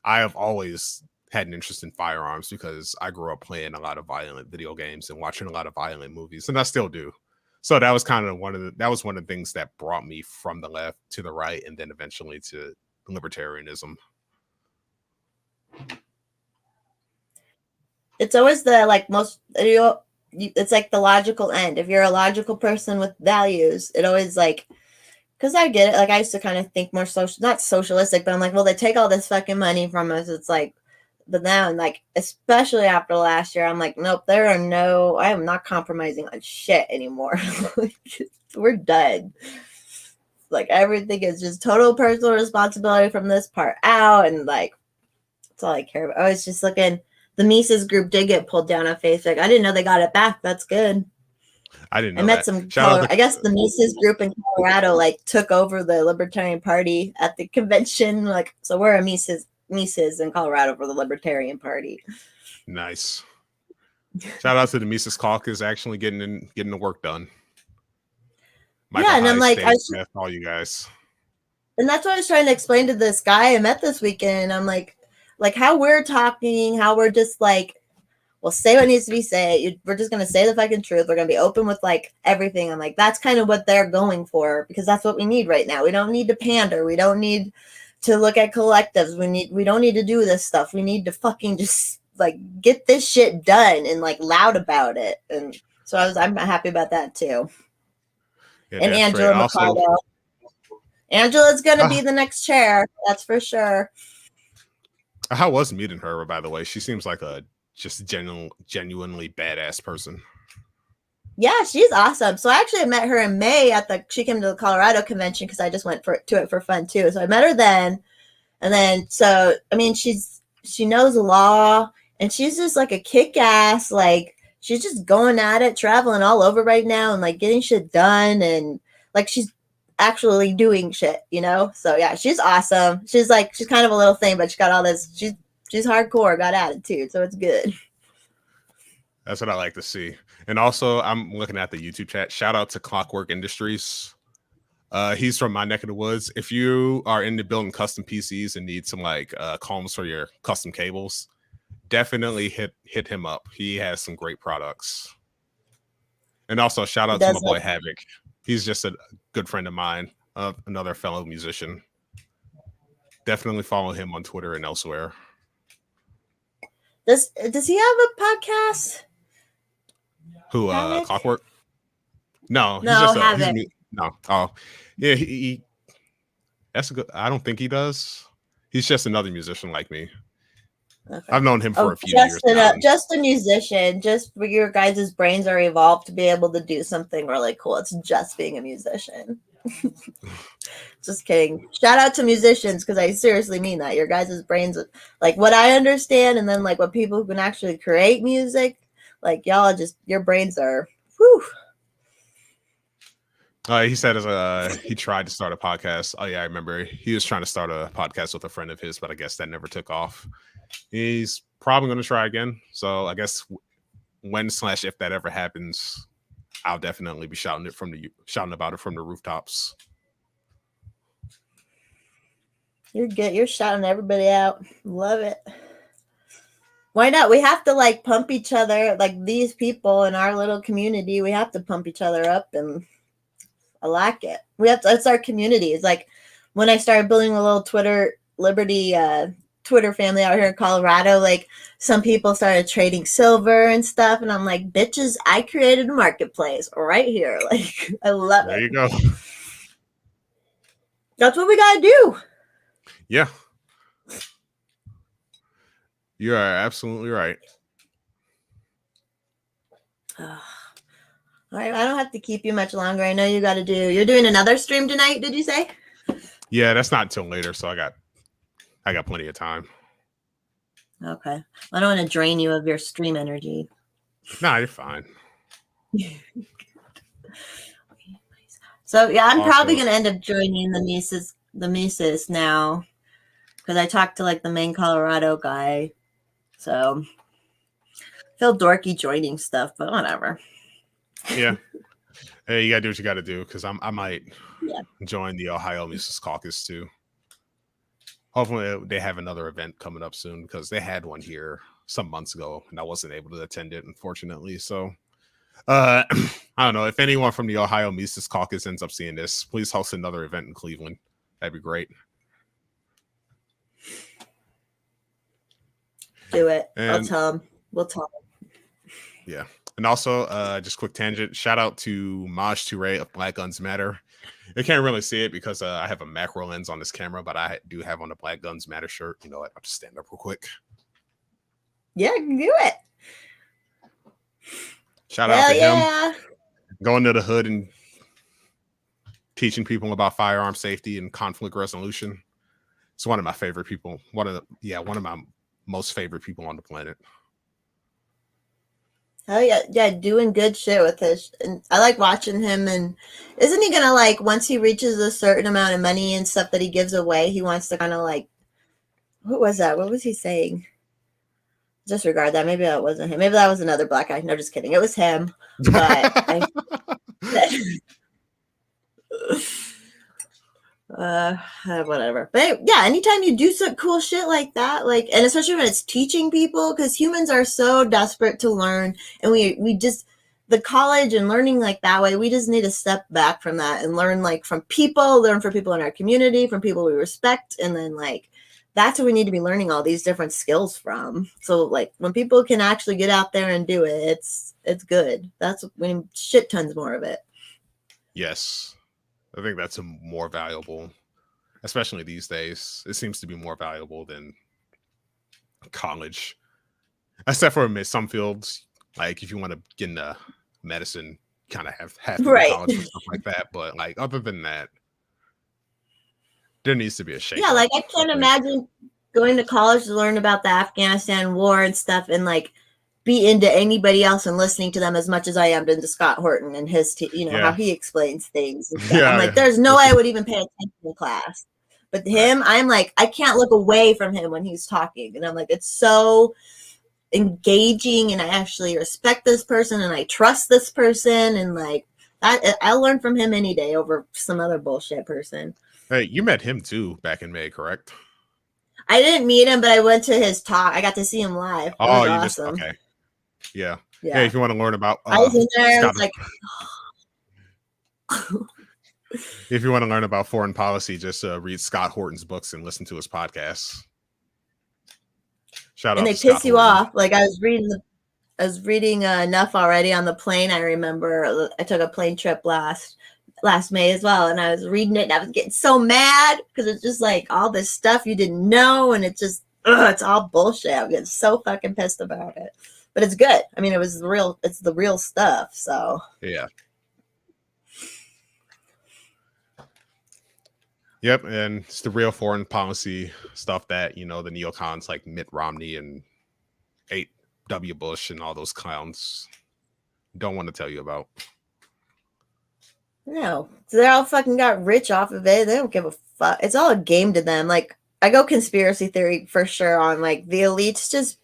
I have always had an interest in firearms because I grew up playing a lot of violent video games and watching a lot of violent movies, and I still do. So that was kind of one of the things that brought me from the left to the right, and then eventually to libertarianism. It's always the like most, it's like the logical end. If you're a logical person with values, it always like, because I get it. Like, I used to kind of think more social, not socialistic, but I'm like, well, they take all this fucking money from us. It's like, but now, like, especially after last year, I'm like, nope, I am not compromising on shit anymore. We're done. Like, everything is just total personal responsibility from this part out. And like, that's all I care about. I was just looking, the Mises group did get pulled down on Facebook. I didn't know they got it back. That's good. I didn't know I met that. some Shout out I guess the Mises group in Colorado like took over the Libertarian Party at the convention. Like, so we're a Mises in Colorado for the Libertarian Party. Nice. Shout out to the Mises Caucus actually getting the work done. Michael Yeah, and I'm like, all you guys. And that's what I was trying to explain to this guy I met this weekend. I'm like how we're talking, how we're just like, well, say what needs to be said. We're just going to say the fucking truth. We're going to be open with like everything. I'm like, that's kind of what they're going for, because that's what we need right now. We don't need to pander. We don't need to look at collectives. We don't need to do this stuff. We need to fucking just like get this shit done and like loud about it. And so I'm happy about that too. Yeah, and Angela McCardo. Angela's going to be the next chair. That's for sure. How was meeting her, by the way? She seems like a just genuinely badass person. Yeah, she's awesome. So I actually met her in May she came to the Colorado convention because I just went to it for fun too. So I met her then. And then, so, I mean, she knows law, and she's just like a kick-ass, like, she's just going at it, traveling all over right now and like getting shit done. And like, she's actually doing shit, you know? So yeah, she's awesome. She's kind of a little thing, but she got all this, she's hardcore, got attitude. So it's good. That's what I like to see. And also, I'm looking at the YouTube chat. Shout out to Clockwork Industries. He's from my neck of the woods. If you are into building custom PCs and need some like combs for your custom cables, definitely hit him up. He has some great products. And also, shout out to my boy Havoc. He's just a good friend of mine, another fellow musician. Definitely follow him on Twitter and elsewhere. Does he have a podcast? Who, Clockwork? No, no, he's just Havoc. No. Oh, yeah. He that's a good. I don't think he does. He's just another musician like me. Okay. I've known him for a few years now. Just a musician. Just where your guys' brains are evolved to be able to do something really cool. It's just being a musician. Just kidding. Shout out to musicians, because I seriously mean that. Your guys' brains, like what I understand, and then like what people who can actually create music, like y'all just, your brains are, whew. He said he tried to start a podcast. Oh yeah, I remember. He was trying to start a podcast with a friend of his, but I guess that never took off. He's probably going to try again. So I guess when/if that ever happens, I'll definitely be shouting about it from the rooftops. You're good. You're shouting everybody out. Love it. Why not? We have to like pump each other, like these people in our little community. We have to pump each other up, and I like it. It's our community. It's like when I started building a little Twitter family out here in Colorado, like some people started trading silver and stuff, and I'm like, bitches, I created a marketplace right here. Like, I love it. There you go. That's what we gotta do. Yeah. You are absolutely right. All right, I don't have to keep you much longer. I know you got to do. You're doing another stream tonight, did you say? Yeah, that's not until later, so I got plenty of time. Okay, I don't want to drain you of your stream energy. Nah, you're fine. So yeah, I'm probably gonna end up joining the Mises now, because I talked to like the main Colorado guy. So I feel dorky joining stuff, but whatever. Yeah. Hey, you gotta do what you gotta do, because I might join the Ohio Mises Caucus too. Hopefully they have another event coming up soon, because they had one here some months ago and I wasn't able to attend it, unfortunately. So I don't know, if anyone from the Ohio Mises Caucus ends up seeing this, please host another event in Cleveland. That'd be great. Do it. I'll tell him. We'll tell him. Yeah. And also, just quick tangent, shout out to Maj Touré of Black Guns Matter. You can't really see it because I have a macro lens on this camera, but I do have on a Black Guns Matter shirt. You know what? I'll just stand up real quick. Yeah, do it. Shout out to him. Going to the hood and teaching people about firearm safety and conflict resolution. It's one of my favorite people. One of my most favorite people on the planet. Oh yeah, doing good shit with this. And I like watching him. And isn't he gonna, like, once he reaches a certain amount of money and stuff that he gives away, he wants to kind of like, what was that? What was he saying? Disregard that. Maybe that wasn't him. Maybe that was another black guy. No, just kidding. It was him. But whatever. But yeah, anytime you do some cool shit like that, like, and especially when it's teaching people, because humans are so desperate to learn, and we just, the college and learning like that way, we just need to step back from that and learn, like, from people, learn from people in our community, from people we respect, and then, like, that's what we need to be learning all these different skills from. So, like, when people can actually get out there and do it, it's good. That's when shit tons more of it. Yes. I think that's a more valuable, especially these days. It seems to be more valuable than college, except for some fields. Like if you want to get into medicine, kind of have to go to college and stuff like that. But like other than that, there needs to be a shake. Yeah, like I can't imagine going to college to learn about the Afghanistan war and stuff, and like be into anybody else and listening to them as much as I am into Scott Horton and his, how he explains things. And stuff. I'm like, there's no way I would even pay attention in class. But him, I'm like, I can't look away from him when he's talking. And I'm like, it's so engaging, and I actually respect this person and I trust this person. And like, I'll learn from him any day over some other bullshit person. Hey, you met him too back in May, correct? I didn't meet him, but I went to his talk. I got to see him live. Oh, you awesome. just, okay. Yeah. Hey, if you want to learn about I was in there, I was like if you want to learn about foreign policy, just read Scott Horton's books and listen to his podcasts. Shout out. And they piss you off. Like I was reading enough already on the plane. I remember I took a plane trip last May as well, and I was reading it and I was getting so mad because it's just like all this stuff you didn't know, and it's just it's all bullshit. I'm getting so fucking pissed about it. But it's good. I mean, it's the real stuff. So yeah. Yep, and it's the real foreign policy stuff that, the neocons like Mitt Romney and W. Bush and all those clowns don't want to tell you about. No. So they all fucking got rich off of it. They don't give a fuck. It's all a game to them. Like, I go conspiracy theory for sure on, like, the elites just,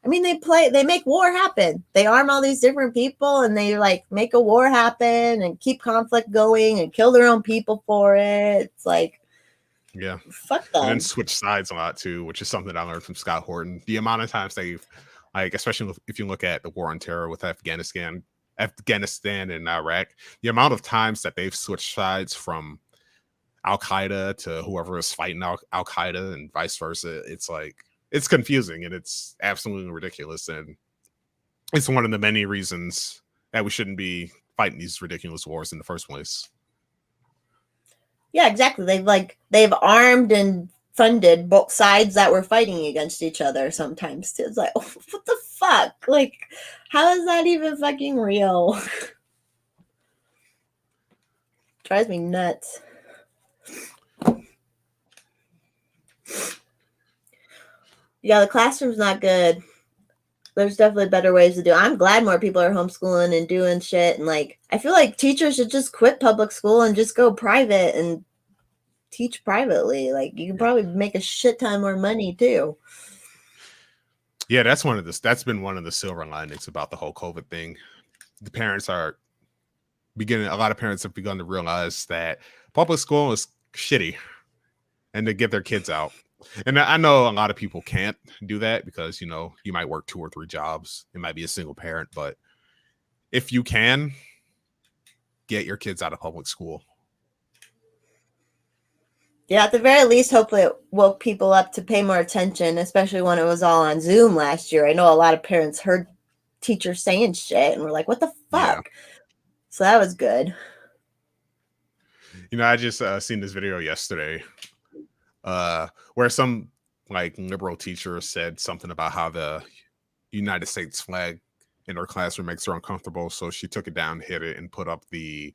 I mean, they make war happen. They arm all these different people and they, like, make a war happen and keep conflict going and kill their own people for it. It's like, yeah, fuck them. And then switch sides a lot too, which is something I learned from Scott Horton. The amount of times they've, like, especially if you look at the war on terror with Afghanistan and Iraq, the amount of times that they've switched sides from Al-Qaeda to whoever is fighting Al-Qaeda and vice versa. It's like, it's confusing and it's absolutely ridiculous. And it's one of the many reasons that we shouldn't be fighting these ridiculous wars in the first place. Yeah, exactly. They've armed and funded both sides that were fighting against each other sometimes too. It's like, oh, what the fuck? Like, how is that even fucking real? Drives me nuts. Yeah, the classroom's not good. There's definitely better ways to do it. I'm glad more people are homeschooling and doing shit. And like, I feel like teachers should just quit public school and just go private and teach privately. Like, you can probably make a shit ton more money too. Yeah, that's been one of the silver linings about the whole COVID thing. The parents are a lot of parents have begun to realize that public school is shitty and to get their kids out. And I know a lot of people can't do that because, you might work 2 or 3 jobs. It might be a single parent, but if you can, get your kids out of public school. Yeah, at the very least, hopefully it woke people up to pay more attention, especially when it was all on Zoom last year. I know a lot of parents heard teachers saying shit and were like, what the fuck? Yeah. So that was good. I just seen this video yesterday where some like liberal teacher said something about how the United States flag in her classroom makes her uncomfortable. So she took it down, hit it, and put up the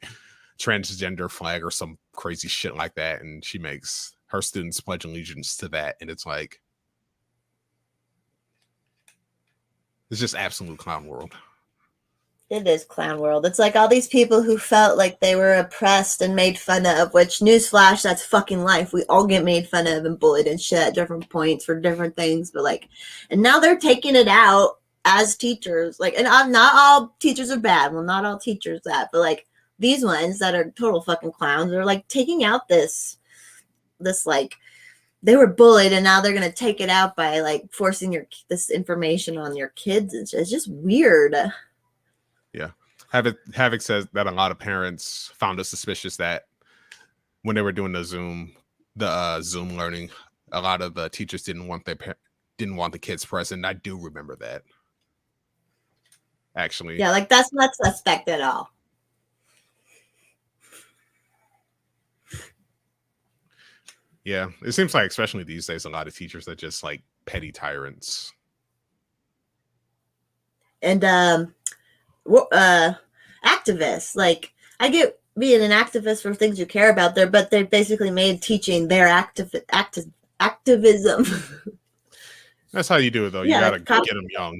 transgender flag or some crazy shit like that. And she makes her students pledge allegiance to that. And it's like, it's just absolute clown world. It is clown world. It's like all these people who felt like they were oppressed and made fun of, which, newsflash, that's fucking life. We all get made fun of and bullied and shit at different points for different things. But like, and now they're taking it out as teachers. Like, and not all teachers are bad. Well, not all teachers that, but like these ones that are total fucking clowns are like taking out this like, they were bullied and now they're going to take it out by like forcing this information on your kids. It's just weird. Yeah. Havoc says that a lot of parents found it suspicious that when they were doing the Zoom learning, a lot of the teachers didn't want the kids present. I do remember that. Actually. Yeah, like that's not suspect at all. Yeah, it seems like, especially these days, a lot of teachers are just like petty tyrants. And activists, like, I get being an activist for things you care about there, but they basically made teaching their activism. That's how you do it, though. You gotta get them young.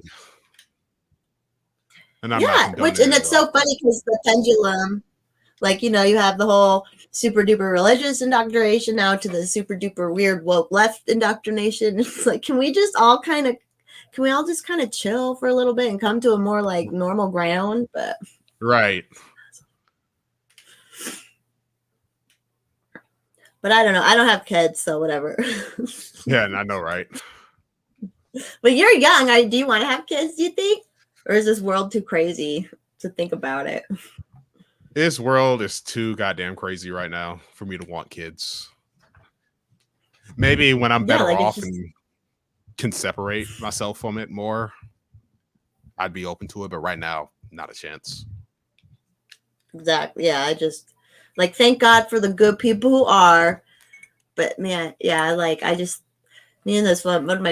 And and it's so funny because the pendulum, like, you have the whole super duper religious indoctrination now to the super duper weird woke left indoctrination. It's like, can we all just kind of chill for a little bit and come to a more like normal ground? But right. But I don't know. I don't have kids, so whatever. Yeah, I know, right? But you're young. Do you want to have kids, do you think? Or is this world too crazy to think about it? This world is too goddamn crazy right now for me to want kids. Maybe when I'm better off and can separate myself from it more, I'd be open to it. But right now, not a chance. Exactly. Yeah, I just like thank God for the good people who are. But man, yeah, like me and this one of my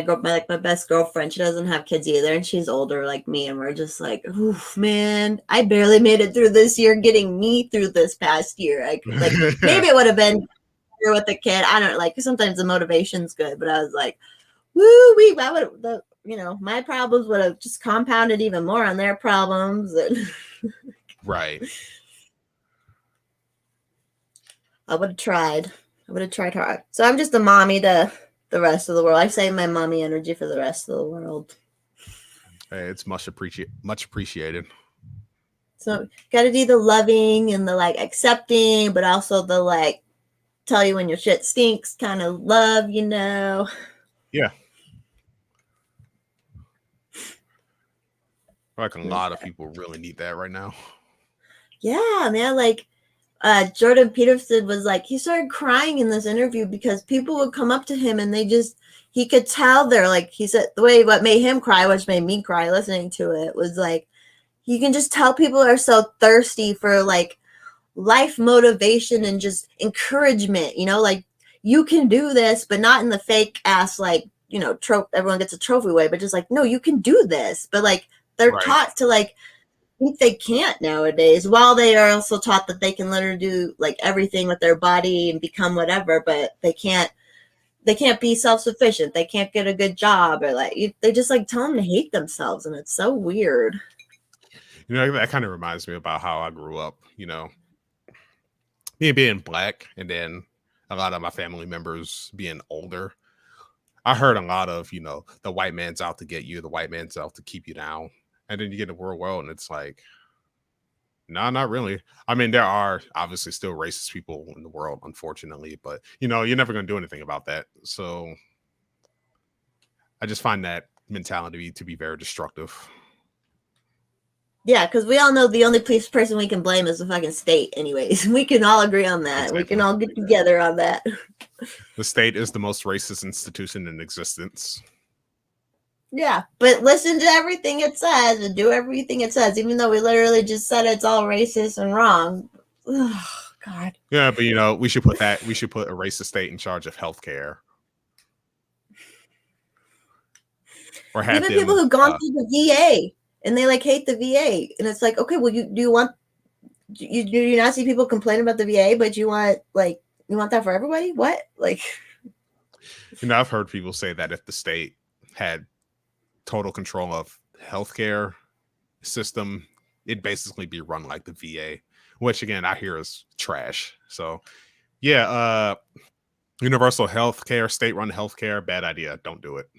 best girlfriend, she doesn't have kids either, and she's older like me, and we're just like, oof, man, I barely made it through this year getting me through this past year. Like maybe it would have been better with a kid. I don't know, like sometimes the motivation's good, but I was like, woo, my problems would have just compounded even more on their problems. Right. I would have tried hard. So I'm just a mommy to the rest of the world. I save my mommy energy for the rest of the world. Hey, it's much appreciated. So got to do the loving and the like accepting, but also the like tell you when your shit stinks kind of love, Yeah. Like a lot of people really need that right now. Yeah, man. Like Jordan Peterson was like, he started crying in this interview because people would come up to him and he could tell they're like, he said the way what made him cry, which made me cry listening to it, was like, you can just tell people are so thirsty for like life motivation and just encouragement, like you can do this, but not in the fake ass, like, everyone gets a trophy way, but just like, no, you can do this. But like, they're taught to like, think they can't nowadays, while they are also taught that they can literally do like everything with their body and become whatever, but they can't be self-sufficient, they can't get a good job, or like they just like tell them to hate themselves, and it's so weird. That kind of reminds me about how I grew up, me being black, and then a lot of my family members being older. I heard a lot of, the white man's out to get you, the white man's out to keep you down. And then you get the real world, and it's like, no, not really. I mean, there are obviously still racist people in the world, unfortunately, but you're never going to do anything about that. So I just find that mentality to be very destructive. Yeah, because we all know the only person we can blame is the fucking state. Anyways, we can all agree on that. Exactly. We can all get together on that. The state is the most racist institution in existence. Yeah, but listen to everything it says and do everything it says, even though we literally just said it's all racist and wrong. Oh, God. Yeah, but we should put a racist state in charge of healthcare. Or have even people who've gone through the VA and they like hate the VA, and it's like, okay, well, do you not see people complain about the VA, but you want that for everybody? What? Like, I've heard people say that if the state had total control of healthcare system, it'd basically be run like the VA, which again I hear is trash. So yeah, universal healthcare, state-run healthcare, bad idea. Don't do it.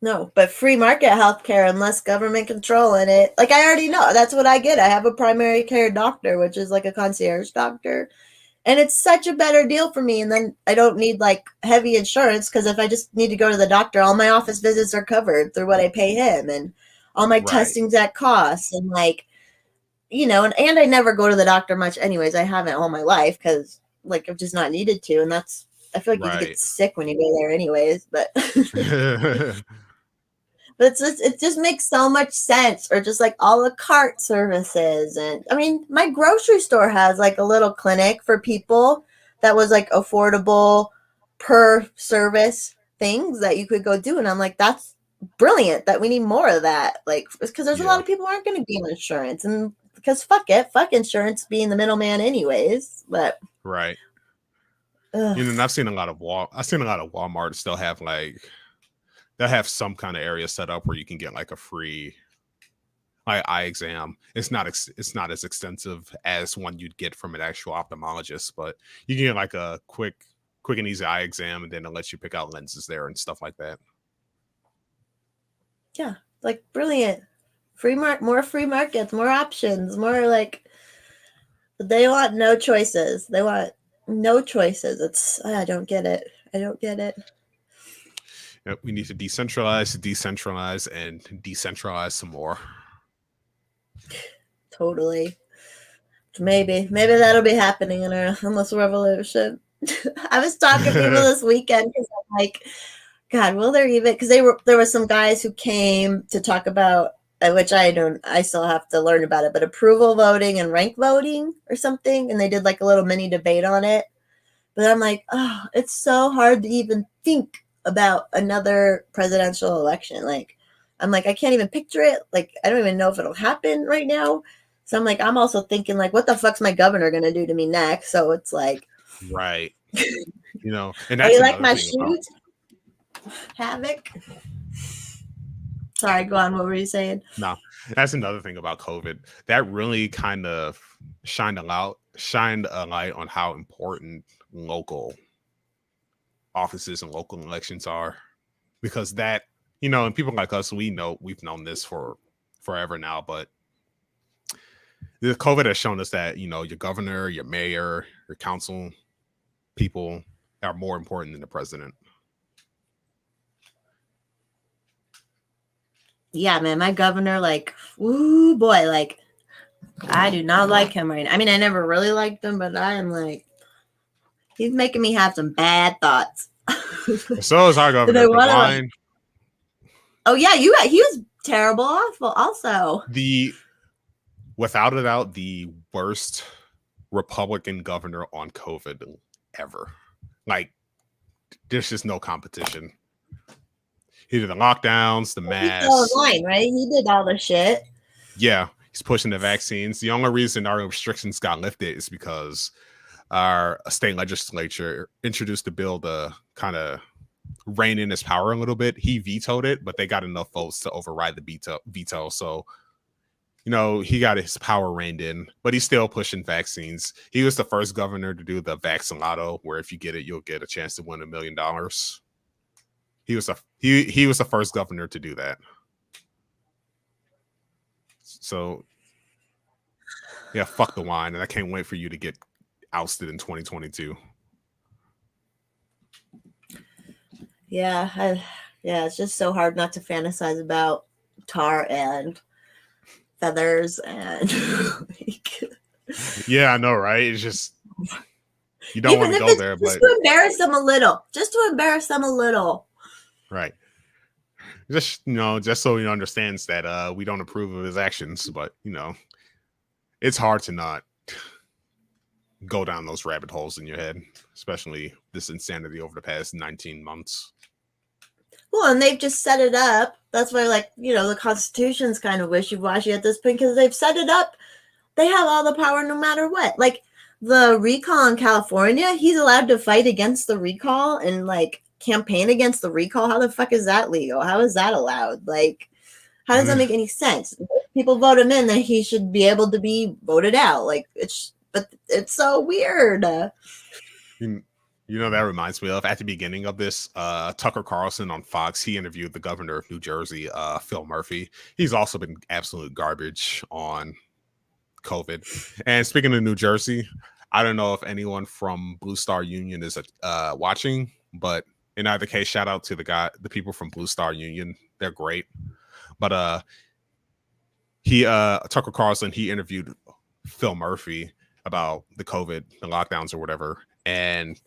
No, but free market healthcare and less government control in it. Like, I already know that's what I get. I have a primary care doctor, which is like a concierge doctor. And it's such a better deal for me. And then I don't need like heavy insurance, because if I just need to go to the doctor, all my office visits are covered through what I pay him, and all my testing's at cost. And like, and I never go to the doctor much anyways. I haven't all my life because like I've just not needed to. And I feel like you get sick when you go there anyways, but but it just makes so much sense. Or just like a la carte services. And I mean, my grocery store has like a little clinic for people that was like affordable per service things that you could go do. And I'm like, that's brilliant, that we need more of that. Like, because there's a lot of people who aren't going to be on insurance, and because fuck insurance being the middleman anyways. But right. And I've seen a lot of Walmart still have like, they'll have some kind of area set up where you can get like a free eye exam. It's not as extensive as one you'd get from an actual ophthalmologist, but you can get like a quick and easy eye exam, and then it lets you pick out lenses there and stuff like that. Yeah, like brilliant. More free markets, more options, more like, they want no choices. They want no choices. I don't get it. Yep, we need to decentralize, and decentralize some more. Totally. Maybe that'll be happening in our endless revolution. I was talking to people this weekend because I'm like, God, will there even? Because there were some guys who came to talk about, which I still have to learn about it, but approval voting and rank voting or something, and they did like a little mini debate on it. But I'm like, oh, it's so hard to even think about another presidential election. Like, I'm like, I can't even picture it. Like, I don't even know if it'll happen right now. So I'm like, I'm also thinking like, what the fuck's my governor gonna do to me next? So it's like, right. And that's, you like my shoes? Havoc. Sorry, go on. What were you saying? No, that's another thing about COVID that really kind of shined a light on how important local offices and local elections are, because that, and people like us, we've known this for forever now, but the COVID has shown us that, your governor, your mayor, your council people are more important than the president. Yeah, man, my governor, like, ooh, boy, like, I do not like him right now. I mean, I never really liked him, but I am like, he's making me have some bad thoughts. So is our governor. Oh yeah, he was terrible, awful. Also, without a doubt, the worst Republican governor on COVID ever. Like, there's just no competition. He did the lockdowns, the masks. He's online, right? He did all the shit. Yeah, he's pushing the vaccines. The only reason our restrictions got lifted is because our state legislature introduced a bill to kind of rein in his power a little bit. He vetoed it, but they got enough votes to override the veto. So, you know, he got his power reined in, but he's still pushing vaccines. He was the first governor to do the Vax Lotto, where if you get it, you'll get a chance to win $1 million. He was the first governor to do that. So, yeah, fuck the wine, and I can't wait for you to get ousted in 2022. Yeah, it's just so hard not to fantasize about tar and feathers and like, yeah, I know, right? It's just you don't want to go there, just to embarrass them a little. Right. Just just so he understands that we don't approve of his actions, but it's hard to not go down those rabbit holes in your head, especially this insanity over the past 19 months. Well, and they've just set it up. That's why, like, the Constitution's kind of wishy-washy at this point because they've set it up. They have all the power no matter what. Like, the recall in California, he's allowed to fight against the recall and, like, campaign against the recall. How the fuck is that legal? How is that allowed? Like, how does that make any sense? If people vote him in, then he should be able to be voted out. Like, but it's so weird. That reminds me of, at the beginning of this, Tucker Carlson on Fox, he interviewed the governor of New Jersey, Phil Murphy. He's also been absolute garbage on COVID. And speaking of New Jersey, I don't know if anyone from Blue Star Union is watching, but in either case, shout out to the people from Blue Star Union. They're great. But Tucker Carlson, he interviewed Phil Murphy about the COVID, the lockdowns or whatever. And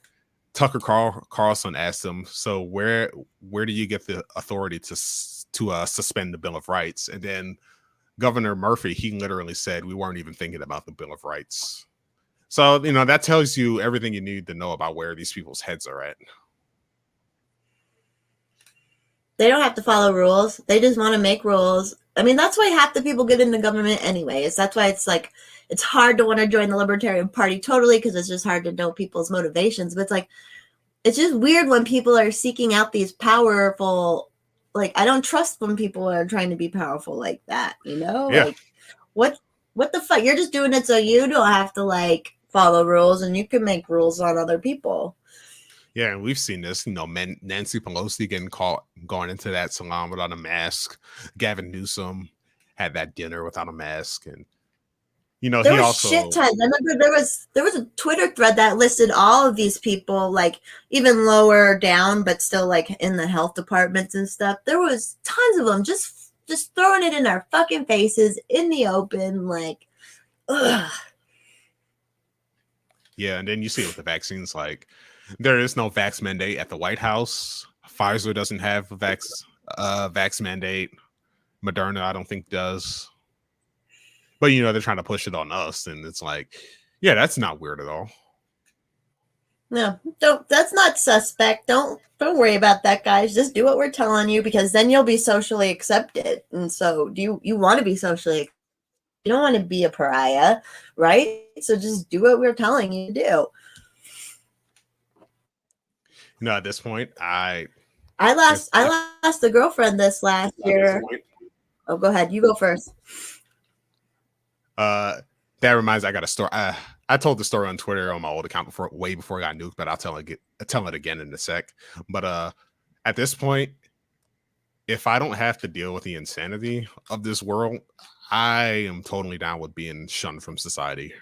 Tucker Carlson asked him, so where do you get the authority to suspend the Bill of Rights? And then Governor Murphy, he literally said, we weren't even thinking about the Bill of Rights. So, that tells you everything you need to know about where these people's heads are at. They don't have to follow rules. They just want to make rules. I mean, that's why half the people get into government anyways. That's why it's like, it's hard to want to join the Libertarian Party totally because it's just hard to know people's motivations. But it's like, it's just weird when people are seeking out these powerful, like, I don't trust when people are trying to be powerful like that, Yeah. Like, what the fuck? You're just doing it so you don't have to, like, follow rules and you can make rules on other people. Yeah, and we've seen this, Nancy Pelosi getting caught going into that salon without a mask. Gavin Newsom had that dinner without a mask. And, there he also shit tons. I remember there was a Twitter thread that listed all of these people, like, even lower down, but still, like, in the health departments and stuff. There was tons of them just throwing it in our fucking faces in the open, like, ugh. Yeah, and then you see it with the vaccines, like, there is no vax mandate at the White House. Pfizer doesn't have a vax mandate. Moderna, I don't think, does. But, they're trying to push it on us. And it's like, yeah, that's not weird at all. No, that's not suspect. Don't worry about that, guys. Just do what we're telling you because then you'll be socially accepted. And so you want to be socially accepted. You don't want to be a pariah, right? So just do what we're telling you to do. At this point, I lost a girlfriend this last year. Oh, go ahead. You go first. That reminds me, I got a story. I told the story on Twitter on my old account way before I got nuked, but I'll tell it again in a sec. But at this point, if I don't have to deal with the insanity of this world, I am totally down with being shunned from society.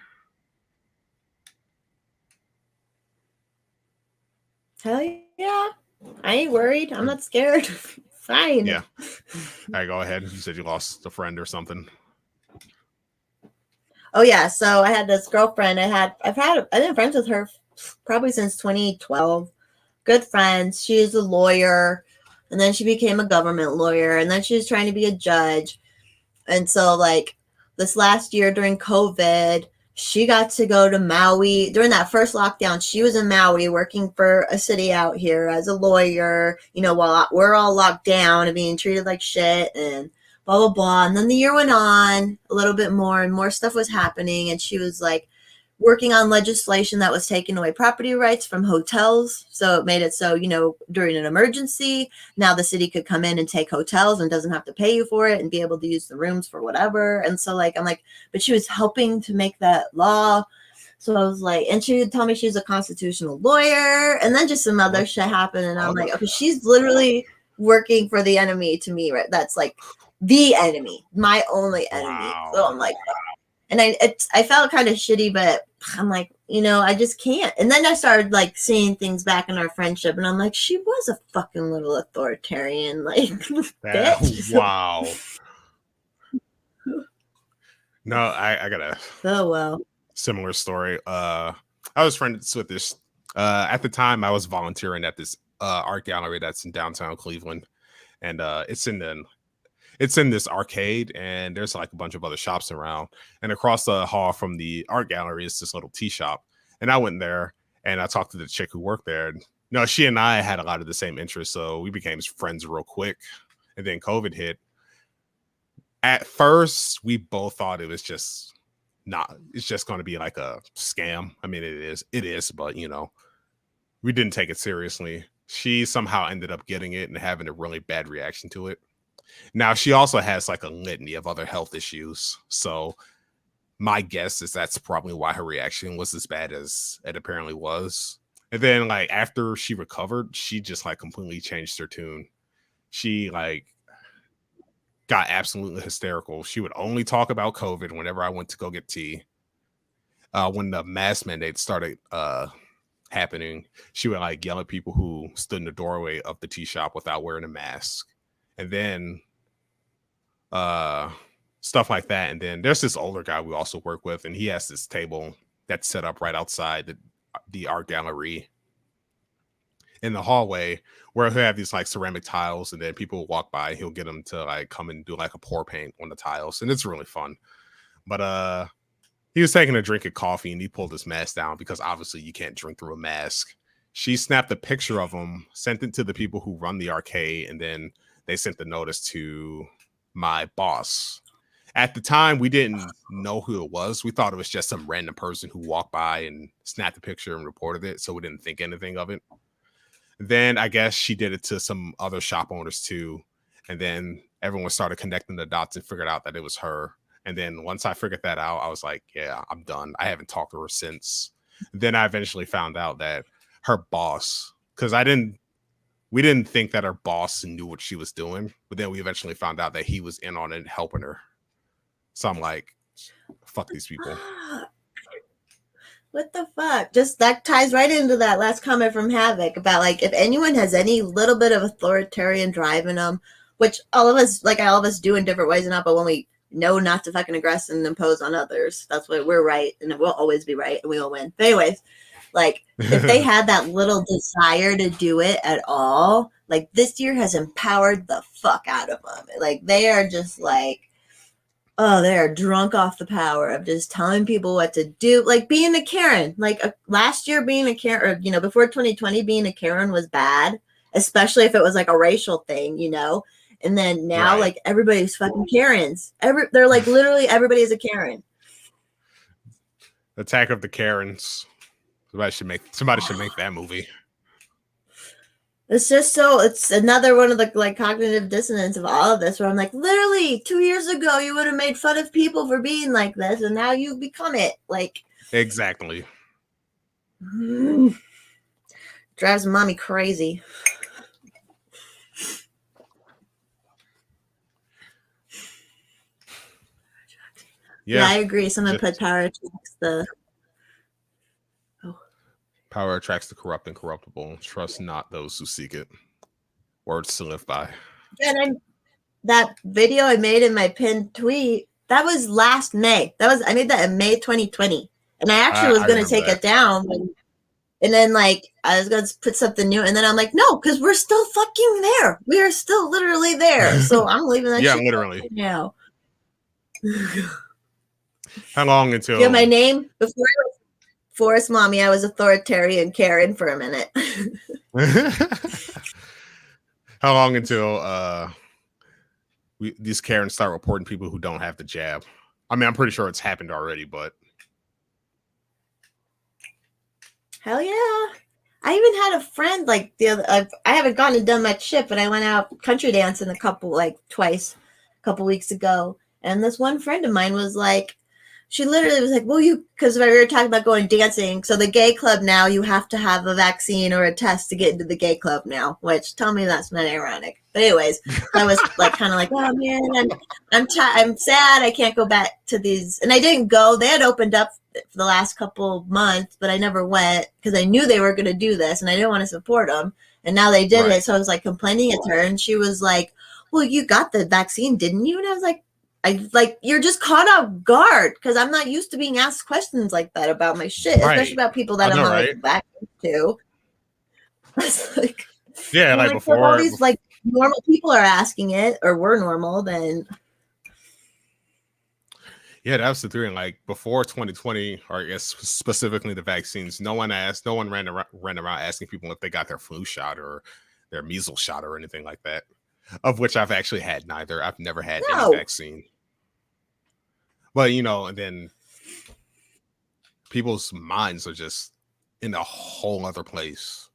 Hell yeah. I ain't worried. I'm not scared. Fine. Yeah. All right, go ahead. You said you lost a friend or something. Oh yeah, so I had this girlfriend. I've been friends with her probably since 2012. Good friends. She is a lawyer, and then she became a government lawyer, and then she was trying to be a judge. And so, like, this last year during COVID, she got to go to Maui during that first lockdown. She was in Maui working for a city out here as a lawyer, you know, while we're all locked down and being treated like shit and blah, blah, blah. And then the year went on a little bit more and more stuff was happening. And she was like working on legislation that was taking away property rights from hotels. So it made it so, you know, during an emergency, now the city could come in and take hotels and doesn't have to pay you for it and be able to use the rooms for whatever. And so, like, I'm like, but she was helping to make that law. So I was like, and she would tell me she's a constitutional lawyer, and then just some other shit happened. And I'm like, okay, she's literally working for the enemy to me, right? That's like the enemy, my only enemy. Wow. So I'm like, and I felt kind of shitty, but I'm like, you know, I just can't. And then I started like seeing things back in our friendship, and I'm like, she was a fucking little authoritarian, like, bitch. Wow. No, I got a similar story. I was friends with this. At the time, I was volunteering at this art gallery that's in downtown Cleveland, and it's in this arcade, and there's like a bunch of other shops around. And across the hall from the art gallery is this little tea shop. And I went there and I talked to the chick who worked there. And, you know, she and I had a lot of the same interests, so we became friends real quick. And then COVID hit. At first, we both thought it was just it's just going to be like a scam. I mean, it is, but, you know, we didn't take it seriously. She somehow ended up getting it and having a really bad reaction to it. Now, she also has like a litany of other health issues. So my guess is that's probably why her reaction was as bad as it apparently was. And then like after she recovered, she just like completely changed her tune. She like got absolutely hysterical. She would only talk about COVID whenever I went to go get tea. When the mask mandate started happening, she would like yell at people who stood in the doorway of the tea shop without wearing a mask. And then stuff like that. And then there's this older guy we also work with, and he has this table that's set up right outside the art gallery in the hallway, where he'll have these like ceramic tiles, and then people will walk by, he'll get them to like come and do like a pour paint on the tiles, and it's really fun. But he was taking a drink of coffee, and he pulled his mask down because obviously you can't drink through a mask. She snapped a picture of him, sent it to the people who run the arcade, and then they sent the notice to my boss. At the time, we didn't know who it was. We thought it was just some random person who walked by and snapped a picture and reported it, so we didn't think anything of it. Then I guess she did it to some other shop owners too, and then everyone started connecting the dots and figured out that it was her. And then once I figured that out, I was like, yeah, I'm done. I haven't talked to her since. Then I eventually found out that her boss, because we didn't think that her boss knew what she was doing, but then we eventually found out that he was in on it helping her. So I'm like, fuck these people. What the fuck? Just that ties right into that last comment from Havoc about like if anyone has any little bit of authoritarian drive in them, which all of us do in different ways enough, but when we know not to fucking aggress and impose on others, that's why we're right, and it will always be right, and we will win. But anyways, like if they had that little desire to do it at all, like this year has empowered the fuck out of them. Like they are just like, oh, they are drunk off the power of just telling people what to do. Like being a Karen, like last year being a Karen, or, you know, before 2020 being a Karen was bad, especially if it was like a racial thing, you know. And then now, right, like everybody's fucking Karens. They're like literally everybody is a Karen. Attack of the Karens. Somebody should make that movie. It's just so, it's another one of the like cognitive dissonance of all of this, where I'm like, literally 2 years ago you would have made fun of people for being like this, and now you've become it. Like exactly. Drives mommy crazy. Yeah, I agree. Someone put power attracts the power attracts the corrupt and corruptible. Trust not those who seek it. Words to live by. And that video I made in my pinned tweet, That was last May. I made that in May 2020. And I actually was going to take it down. And then, like, I was going to put something new. And then I'm like, no, because we're still fucking there. We are still literally there. So I'm leaving that shit literally right now. How long until... Yeah, my name, before I was Forest Mommy, I was Authoritarian Karen for a minute. How long until these Karens start reporting people who don't have the jab? I mean, I'm pretty sure it's happened already, but... Hell yeah. I even had a friend, like, I haven't gone and done much shit, but I went out country dancing twice, a couple weeks ago. And this one friend of mine was like, she literally was like, well, because we were talking about going dancing. So the gay club now, you have to have a vaccine or a test to get into the gay club now, which, tell me that's not ironic. But anyways, I was like, kind of like, oh man, I'm sad I can't go back to these. And I didn't go. They had opened up for the last couple months, but I never went because I knew they were going to do this and I didn't want to support them. And now they did it. So I was like complaining at her and she was like, well, you got the vaccine, didn't you? And I was like, you're just caught off guard because I'm not used to being asked questions like that about my shit, especially about people that I'm not like back to. I was like, yeah, like before all these like normal people are asking it, or we're normal, then. Yeah, that's the theory. Like before 2020, or I guess specifically the vaccines, no one ran around asking people if they got their flu shot or their measles shot or anything like that. Of which I've actually had neither. I've never had any vaccine. But and then people's minds are just in a whole other place.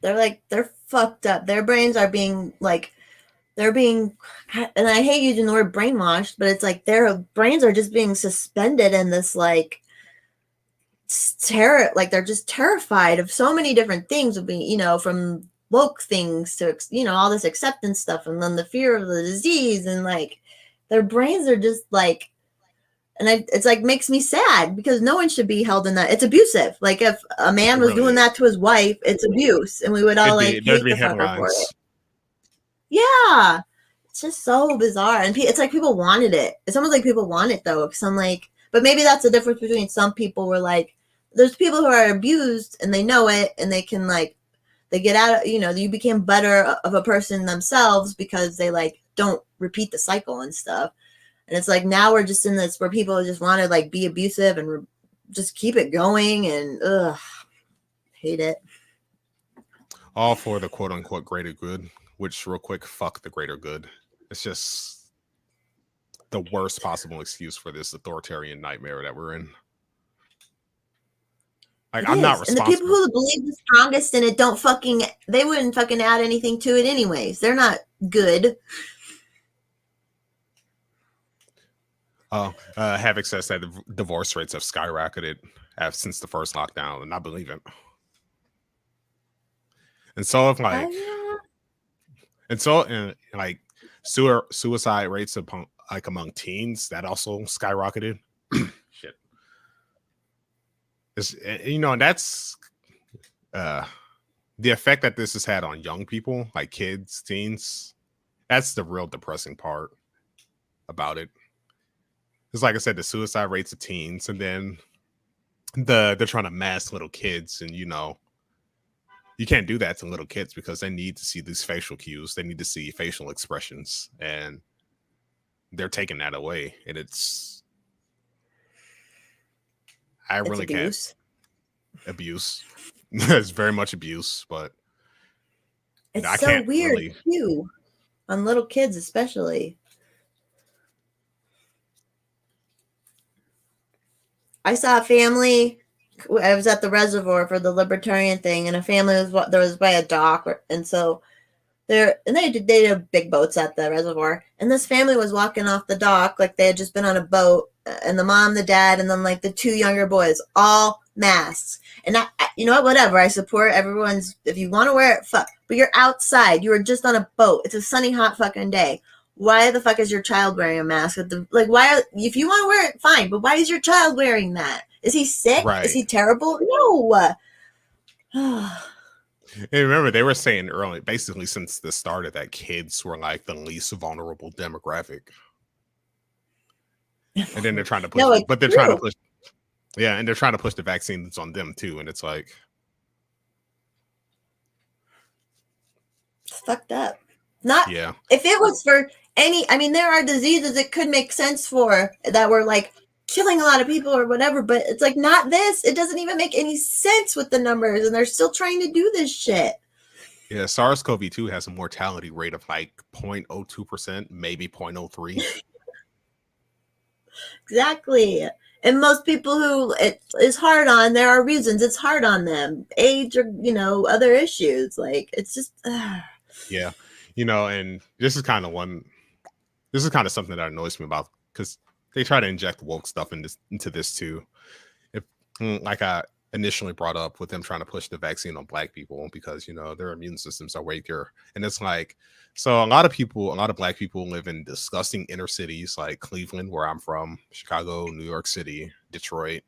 They're fucked up. Their brains are being and I hate using the word brainwashed, but it's like their brains are just being suspended in this like terror. Like they're just terrified of so many different things of being, from woke things to, all this acceptance stuff. And then the fear of the disease and like their brains are just like, and it's like makes me sad because no one should be held in that. It's abusive. Like if a man was doing that to his wife, it's abuse, and we would all hate the fucker for it. Yeah, it's just so bizarre, and it's like people wanted it. It's almost like people want it though, because I'm like, but maybe that's the difference between some people where like there's people who are abused and they know it and they can like they get out of you became better of a person themselves because they like don't repeat the cycle and stuff. And it's like now we're just in this where people just want to like be abusive and just keep it going and hate it. All for the quote unquote greater good, which real quick, fuck the greater good. It's just the worst possible excuse for this authoritarian nightmare that we're in. Like I'm not responsible. And the people who believe the strongest in it they wouldn't fucking add anything to it anyways. They're not good. Havoc says that the divorce rates have skyrocketed since the first lockdown, and I believe it. And so if like, like suicide rates among teens that also skyrocketed. Shit. It's, and that's the effect that this has had on young people, like kids, teens. That's the real depressing part about it. It's like I said, the suicide rates of teens, and then they're trying to mask little kids, and you can't do that to little kids because they need to see these facial cues, they need to see facial expressions, and they're taking that away, and it's really abuse. Can't abuse. It's very much abuse, but it's I so can't weird really... too, on little kids especially. I saw a family. I was at the reservoir for the Libertarian thing, and a family was by a dock, and so they did big boats at the reservoir, and this family was walking off the dock like they had just been on a boat, and the mom, the dad, and then like the two younger boys, all masks. And whatever. I support everyone's. If you want to wear it, fuck. But you're outside. You were just on a boat. It's a sunny, hot fucking day. Why the fuck is your child wearing a mask? If you want to wear it, fine. But why is your child wearing that? Is he sick? Right. Is he terrible? No. And remember, they were saying early, basically since the start of that, kids were like the least vulnerable demographic. And then they're trying to push, No, it's but they're true. trying to push, yeah, and they're trying to push the vaccines on them too. And it's like, It's fucked up. Not yeah, if it was for any, I mean, there are diseases it could make sense for that were like killing a lot of people or whatever, but it's like not this. It doesn't even make any sense with the numbers, and they're still trying to do this shit. yeah. SARS-CoV-2 has a mortality rate of like 0.02%, maybe 0.03. Exactly. And most people who it is hard on, there are reasons it's hard on them, age or other issues. Like it's just. Yeah, and this is kind of something that annoys me about, because they try to inject woke stuff into this too. If like I initially brought up with them trying to push the vaccine on Black people because their immune systems are weaker, and it's like, so a lot of Black people live in disgusting inner cities like Cleveland, where I'm from, Chicago, New York City, Detroit,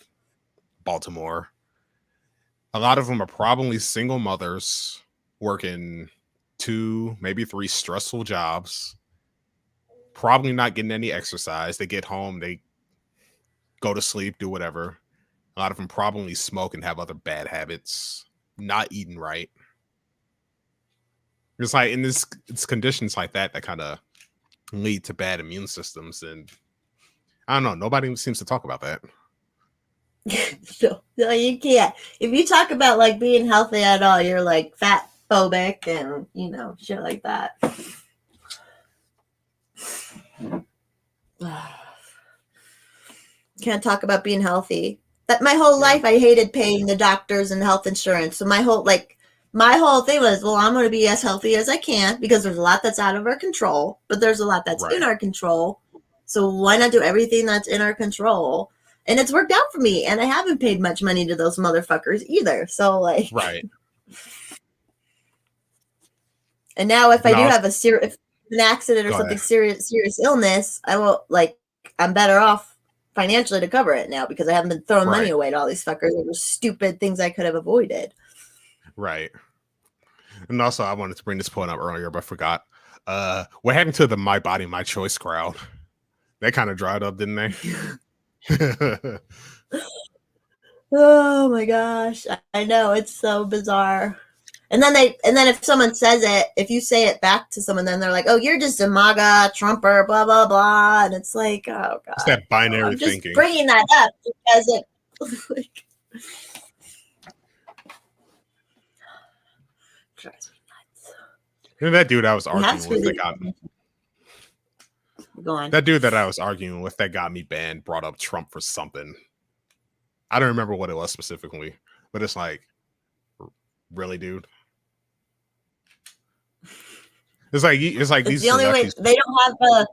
Baltimore. A lot of them are probably single mothers working 2, maybe 3 stressful jobs, probably not getting any exercise. They get home, they go to sleep, do whatever. A lot of them probably smoke and have other bad habits, not eating right. It's like it's conditions like that kind of lead to bad immune systems, and I don't know. Nobody seems to talk about that. No, you can't. If you talk about like being healthy at all, you're like fat phobic and shit like that. Can't talk about being healthy. That my whole life I hated paying the doctors and health insurance. So my whole thing was, well, I'm going to be as healthy as I can because there's a lot that's out of our control, but there's a lot that's in our control. So why not do everything that's in our control? And it's worked out for me, and I haven't paid much money to those motherfuckers either. So like, right. And now if I do have an accident or something serious illness, I will I'm better off financially to cover it now because I haven't been throwing money away to all these fuckers over stupid things I could have avoided. Right. And also, I wanted to bring this point up earlier, but I forgot. What happened to the My Body, My Choice crowd? They kind of dried up, didn't they? Oh my gosh. I know, it's so bizarre. And then if someone says it, if you say it back to someone, then they're like, "Oh, you're just a MAGA Trumper, blah blah blah," and it's like, oh god, it's that binary I'm just thinking. Bringing that up because it drives me nuts. And that dude I was arguing with that got me. Go on. That dude that I was arguing with that got me banned brought up Trump for something. I don't remember what it was specifically, but it's like, really, dude. It's like these. The only way they don't have the.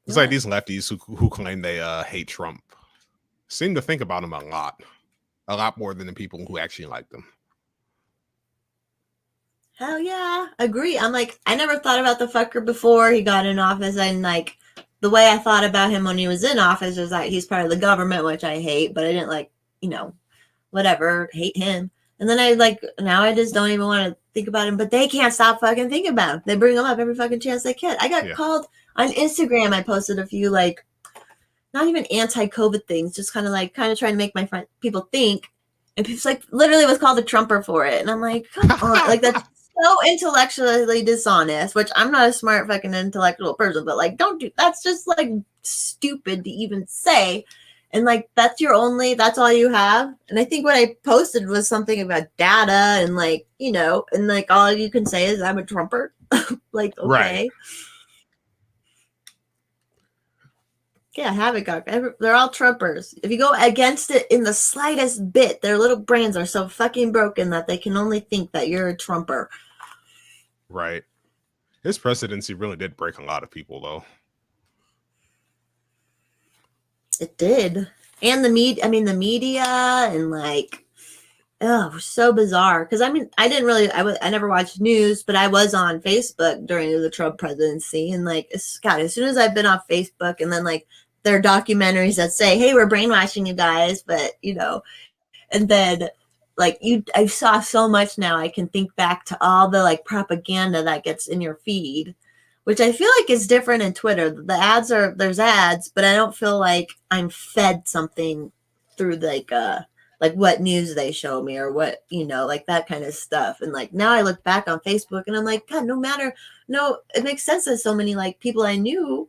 It's like these lefties who claim they hate Trump seem to think about him a lot more than the people who actually like them. Hell yeah, agree. I'm like, I never thought about the fucker before he got in office, and like the way I thought about him when he was in office was like he's part of the government, which I hate, but I didn't whatever, hate him. And then now I just don't even want to think about him, but they can't stop fucking thinking about him. They bring him up every fucking chance they can. I got called on Instagram. I posted a few not even anti-COVID things, just kind of trying to make my people think. And people's literally was called a Trumper for it. And I'm like, come on, that's so intellectually dishonest, which I'm not a smart fucking intellectual person, but don't do, that's just stupid to even say. And that's all you have. And I think what I posted was something about data and and all you can say is I'm a Trumper. Okay. Right. Yeah, have it, God. They're all Trumpers. If you go against it in the slightest bit, their little brains are so fucking broken that they can only think that you're a Trumper. Right. His presidency really did break a lot of people, though. It did. And the media, and it was so bizarre. Because I never watched news, but I was on Facebook during the Trump presidency. And God, as soon as I've been off Facebook, and then there are documentaries that say, hey, we're brainwashing you guys, but and And then like I saw so much now. I can think back to all the like propaganda that gets in your feed, which I feel like is different in Twitter. The ads there's ads, but I don't feel like I'm fed something through like what news they show me or what, like that kind of stuff. And like now I look back on Facebook and I'm like, God, it makes sense that so many like people I knew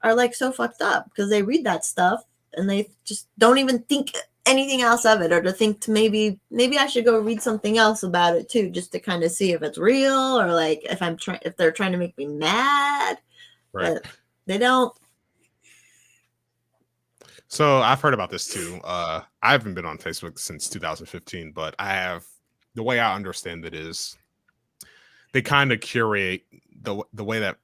are like so fucked up because they read that stuff and they just don't even think anything else of it, or to think to maybe I should go read something else about it too, just to kind of see if it's real, or like if they're trying to make me mad. Right. But they don't. So I've heard about this too. I haven't been on Facebook since 2015, but the way I understand it is they kind of curate the way that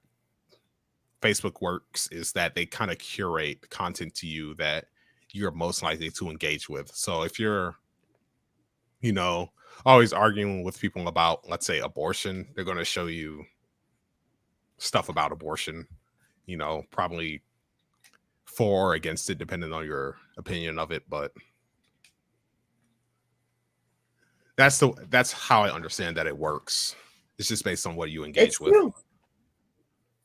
Facebook works is that they kind of curate content to you that you're most likely to engage with. So if you're, always arguing with people about, let's say, abortion, they're going to show you stuff about abortion, probably for or against it, depending on your opinion of it. But that's how I understand that it works. It's just based on what you engage with. True.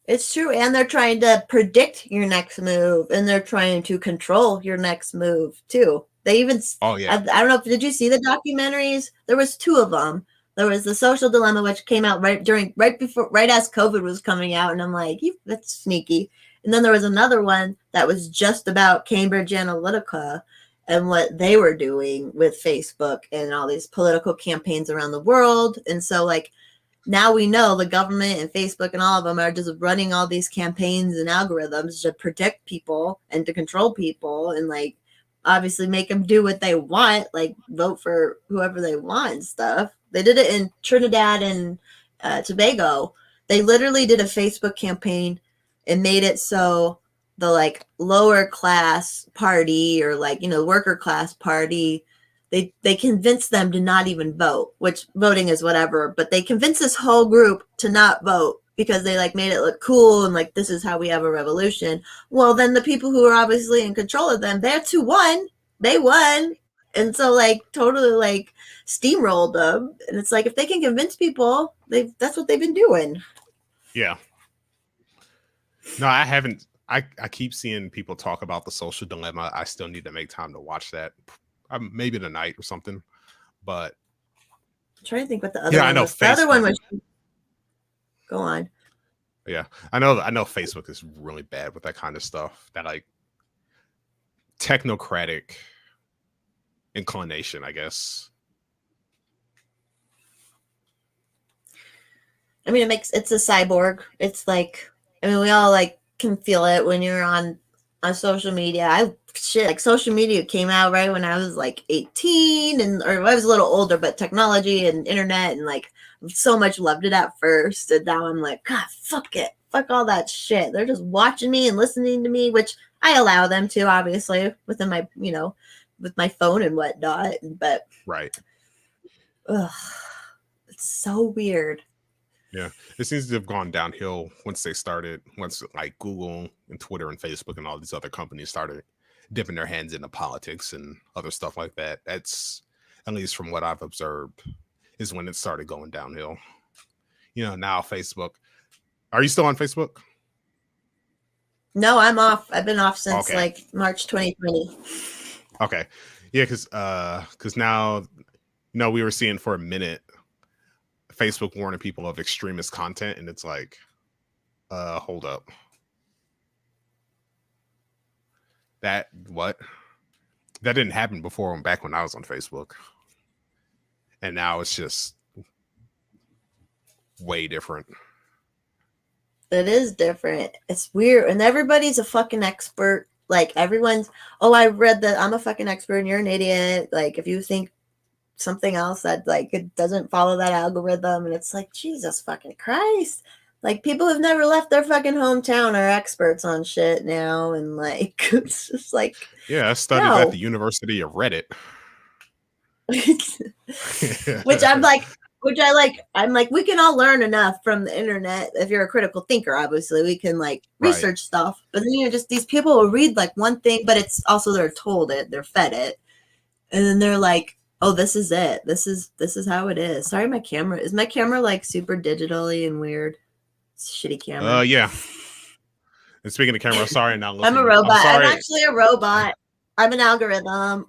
It's true. And they're trying to predict your next move, and they're trying to control your next move too. They even, oh yeah, I don't know, did you see the documentaries? There was 2 of them. There was The Social Dilemma, which came out right as COVID was coming out. And I'm like, that's sneaky. And then there was another one that was just about Cambridge Analytica and what they were doing with Facebook and all these political campaigns around the world. And so like, now we know the government and Facebook and all of them are just running all these campaigns and algorithms to predict people and to control people and like obviously make them do what they want, like vote for whoever they want and stuff. They did it in Trinidad and Tobago. They literally did a Facebook campaign and made it so the like lower class party or like, worker class party, they convinced them to not even vote, which voting is whatever, but they convinced this whole group to not vote because they like made it look cool and like, this is how we have a revolution. Well, then the people who are obviously in control of them, they're 2-1, they won. And so like totally like steamrolled them. And it's like, if they can convince people, that's what they've been doing. Yeah. No, I haven't. I keep seeing people talk about The Social Dilemma. I still need to make time to watch that. Maybe tonight or something, but I'm trying to think what the other one I know was. The other one was, go on. Yeah, I know Facebook is really bad with that kind of stuff, that like technocratic inclination, I guess. I mean, it's a cyborg. It's like, I mean, we all like can feel it when you're on social media. Like social media came out right when I was like 18 or I was a little older, but technology and internet and like so much loved it at first. And now I'm like, God, fuck it. Fuck all that shit. They're just watching me and listening to me, which I allow them to, obviously, within my, with my phone and whatnot. But right. It's so weird. Yeah, it seems to have gone downhill once like Google and Twitter and Facebook and all these other companies started dipping their hands into politics and other stuff like that. That's, at least from what I've observed, is when it started going downhill. Now Facebook. Are you still on Facebook? No, I'm off. I've been off since like March 2020. Okay. Yeah, because now, we were seeing for a minute Facebook warning people of extremist content, and it's like, hold up. That didn't happen before, back when I was on Facebook. And now it's just way different. It is different. It's weird. And everybody's a fucking expert. Like everyone's, I read that I'm a fucking expert and you're an idiot. Like if you think something else that like it doesn't follow that algorithm, and it's like, Jesus fucking Christ. Like people who've never left their fucking hometown are experts on shit now. And like, it's just like, yeah, I studied at the University of Reddit. I'm like, we can all learn enough from the internet. If you're a critical thinker, obviously we can like research stuff, but then just these people will read like one thing, but it's also, they're told it, they're fed it. And then they're like, Oh, this is it. This is how it is. Sorry, my camera is my camera like super digitally and weird. It's a shitty camera. Yeah. And speaking of camera, sorry, not looking. I'm a robot. I'm sorry. I'm actually a robot. I'm an algorithm.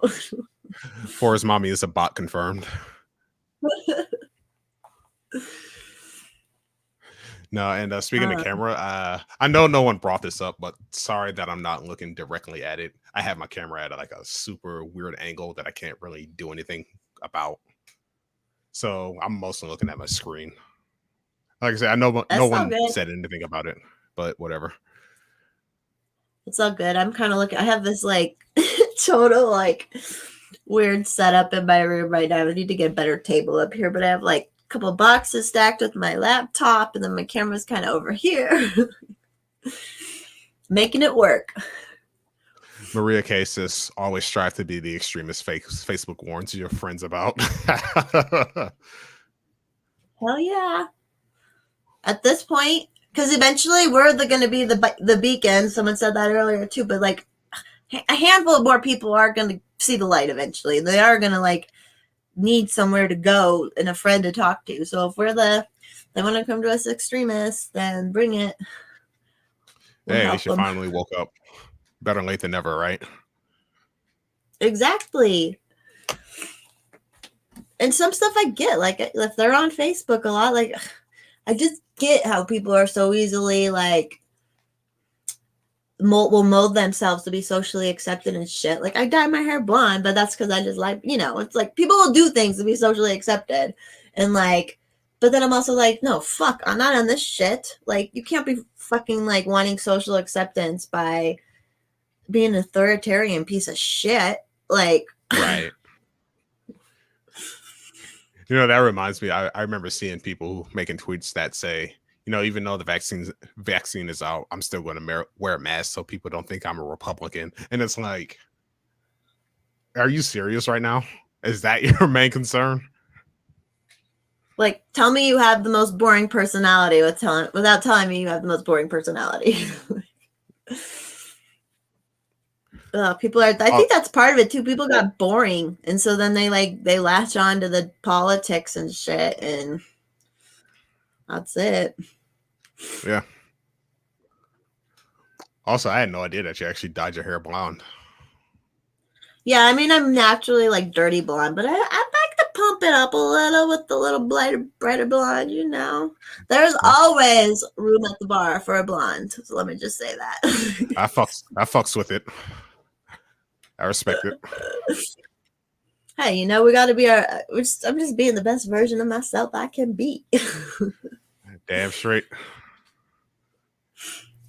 Forest Mommy is a bot confirmed. No, and speaking of camera, I know no one brought this up, but sorry that I'm not looking directly at it. I have my camera at like a super weird angle that I can't really do anything about. So I'm mostly looking at my screen. Like I said, I know no one said anything about it, but whatever. It's all good. I'm kind of looking. I have this like total like weird setup in my room right now. I need to get a better table up here, but I have like a couple boxes stacked with my laptop, and then my camera's kind of over here. Making it work. Maria K says, always strive to be the extremist Facebook warns your friends about. Hell yeah. At this point, because eventually we're going to be the beacon. Someone said that earlier too, but like a handful of more people are going to see the light eventually. They are going to like need somewhere to go and a friend to talk to. So if they want to come to us extremists, then bring it. Hey, at least you finally woke up. Better late than never, right? Exactly. And some stuff I get, like if they're on Facebook a lot, like I just get how people are so easily like will mold themselves to be socially accepted and shit. Like I dye my hair blonde, but that's because I just like, it's like people will do things to be socially accepted. And like, but then I'm also like, no, fuck, I'm not on this shit. Like you can't be fucking like wanting social acceptance by being an authoritarian piece of shit. Like, right. That reminds me, I remember seeing people making tweets that say, even though the vaccine is out, I'm still going to wear a mask so people don't think I'm a Republican. And it's like, are you serious right now? Is that your main concern? Like, tell me you have the most boring personality without telling me you have the most boring personality. People I think that's part of it too. People got boring, and so then they latch on to the politics and shit, and that's it. Yeah. Also, I had no idea that you actually dyed your hair blonde. Yeah, I mean, I'm naturally like dirty blonde, but I like to pump it up a little with the little brighter blonde, There's always room at the bar for a blonde. So let me just say that. I fucks with it. I respect it. Hey, we got to be I'm just being the best version of myself I can be. Damn straight.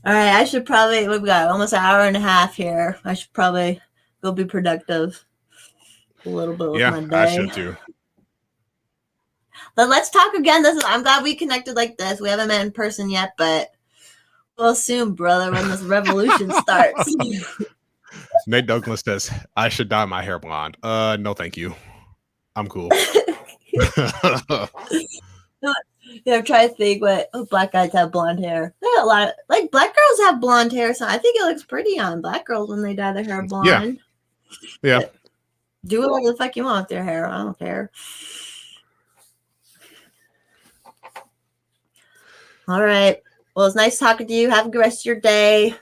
All right, I should probably, we've got almost an hour and a half here. I should probably go be productive a little bit with my day. I should too. But let's talk again. I'm glad we connected like this. We haven't met in person yet, but we'll soon, brother, when this revolution starts. Nate Douglas says, I should dye my hair blonde. No, thank you. I'm cool. Try to think what black guys have blonde hair. They have a lot of, like, black girls have blonde hair, so I think it looks pretty on black girls when they dye their hair blonde. Yeah. But do whatever the fuck you want with their hair. I don't care. All right. Well, it's nice talking to you. Have a good rest of your day.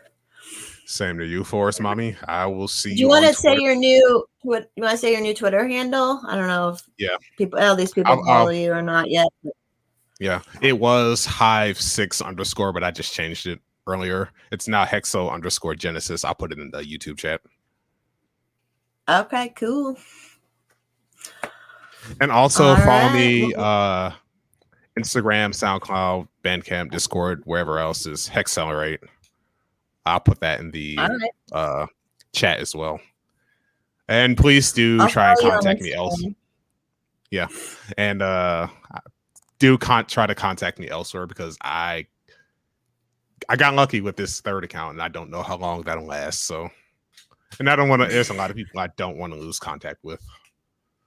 Same to you, Forest Mommy. I will see you. Do you want to say your new Twitter handle? I don't know if all these people follow you or not yet. Yeah, it was Hive6_, but I just changed it earlier. It's now Hexo_Genesis. I'll put it in the YouTube chat. Okay, cool. And also follow me Instagram, SoundCloud, Bandcamp, Discord, wherever else is Hexcelerate. I'll put that in the chat as well. And please do try and contact me elsewhere. Yeah. And try to contact me elsewhere because I got lucky with this third account and I don't know how long that'll last. So, and I don't want to, there's a lot of people I don't want to lose contact with.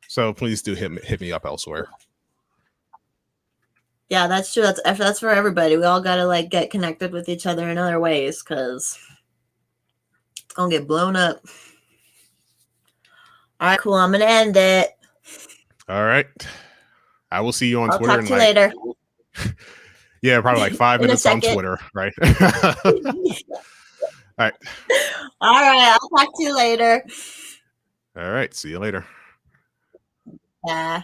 So please do hit me up elsewhere. Yeah, that's true. That's for everybody. We all got to like get connected with each other in other ways because it's going to get blown up. All right, cool. I'm going to end it. All right. I will see you on I'll Twitter. talk to you later. Yeah, probably like 5 In a minutes on second. Twitter, right? All right. All right. I'll talk to you later. All right. See you later. Yeah.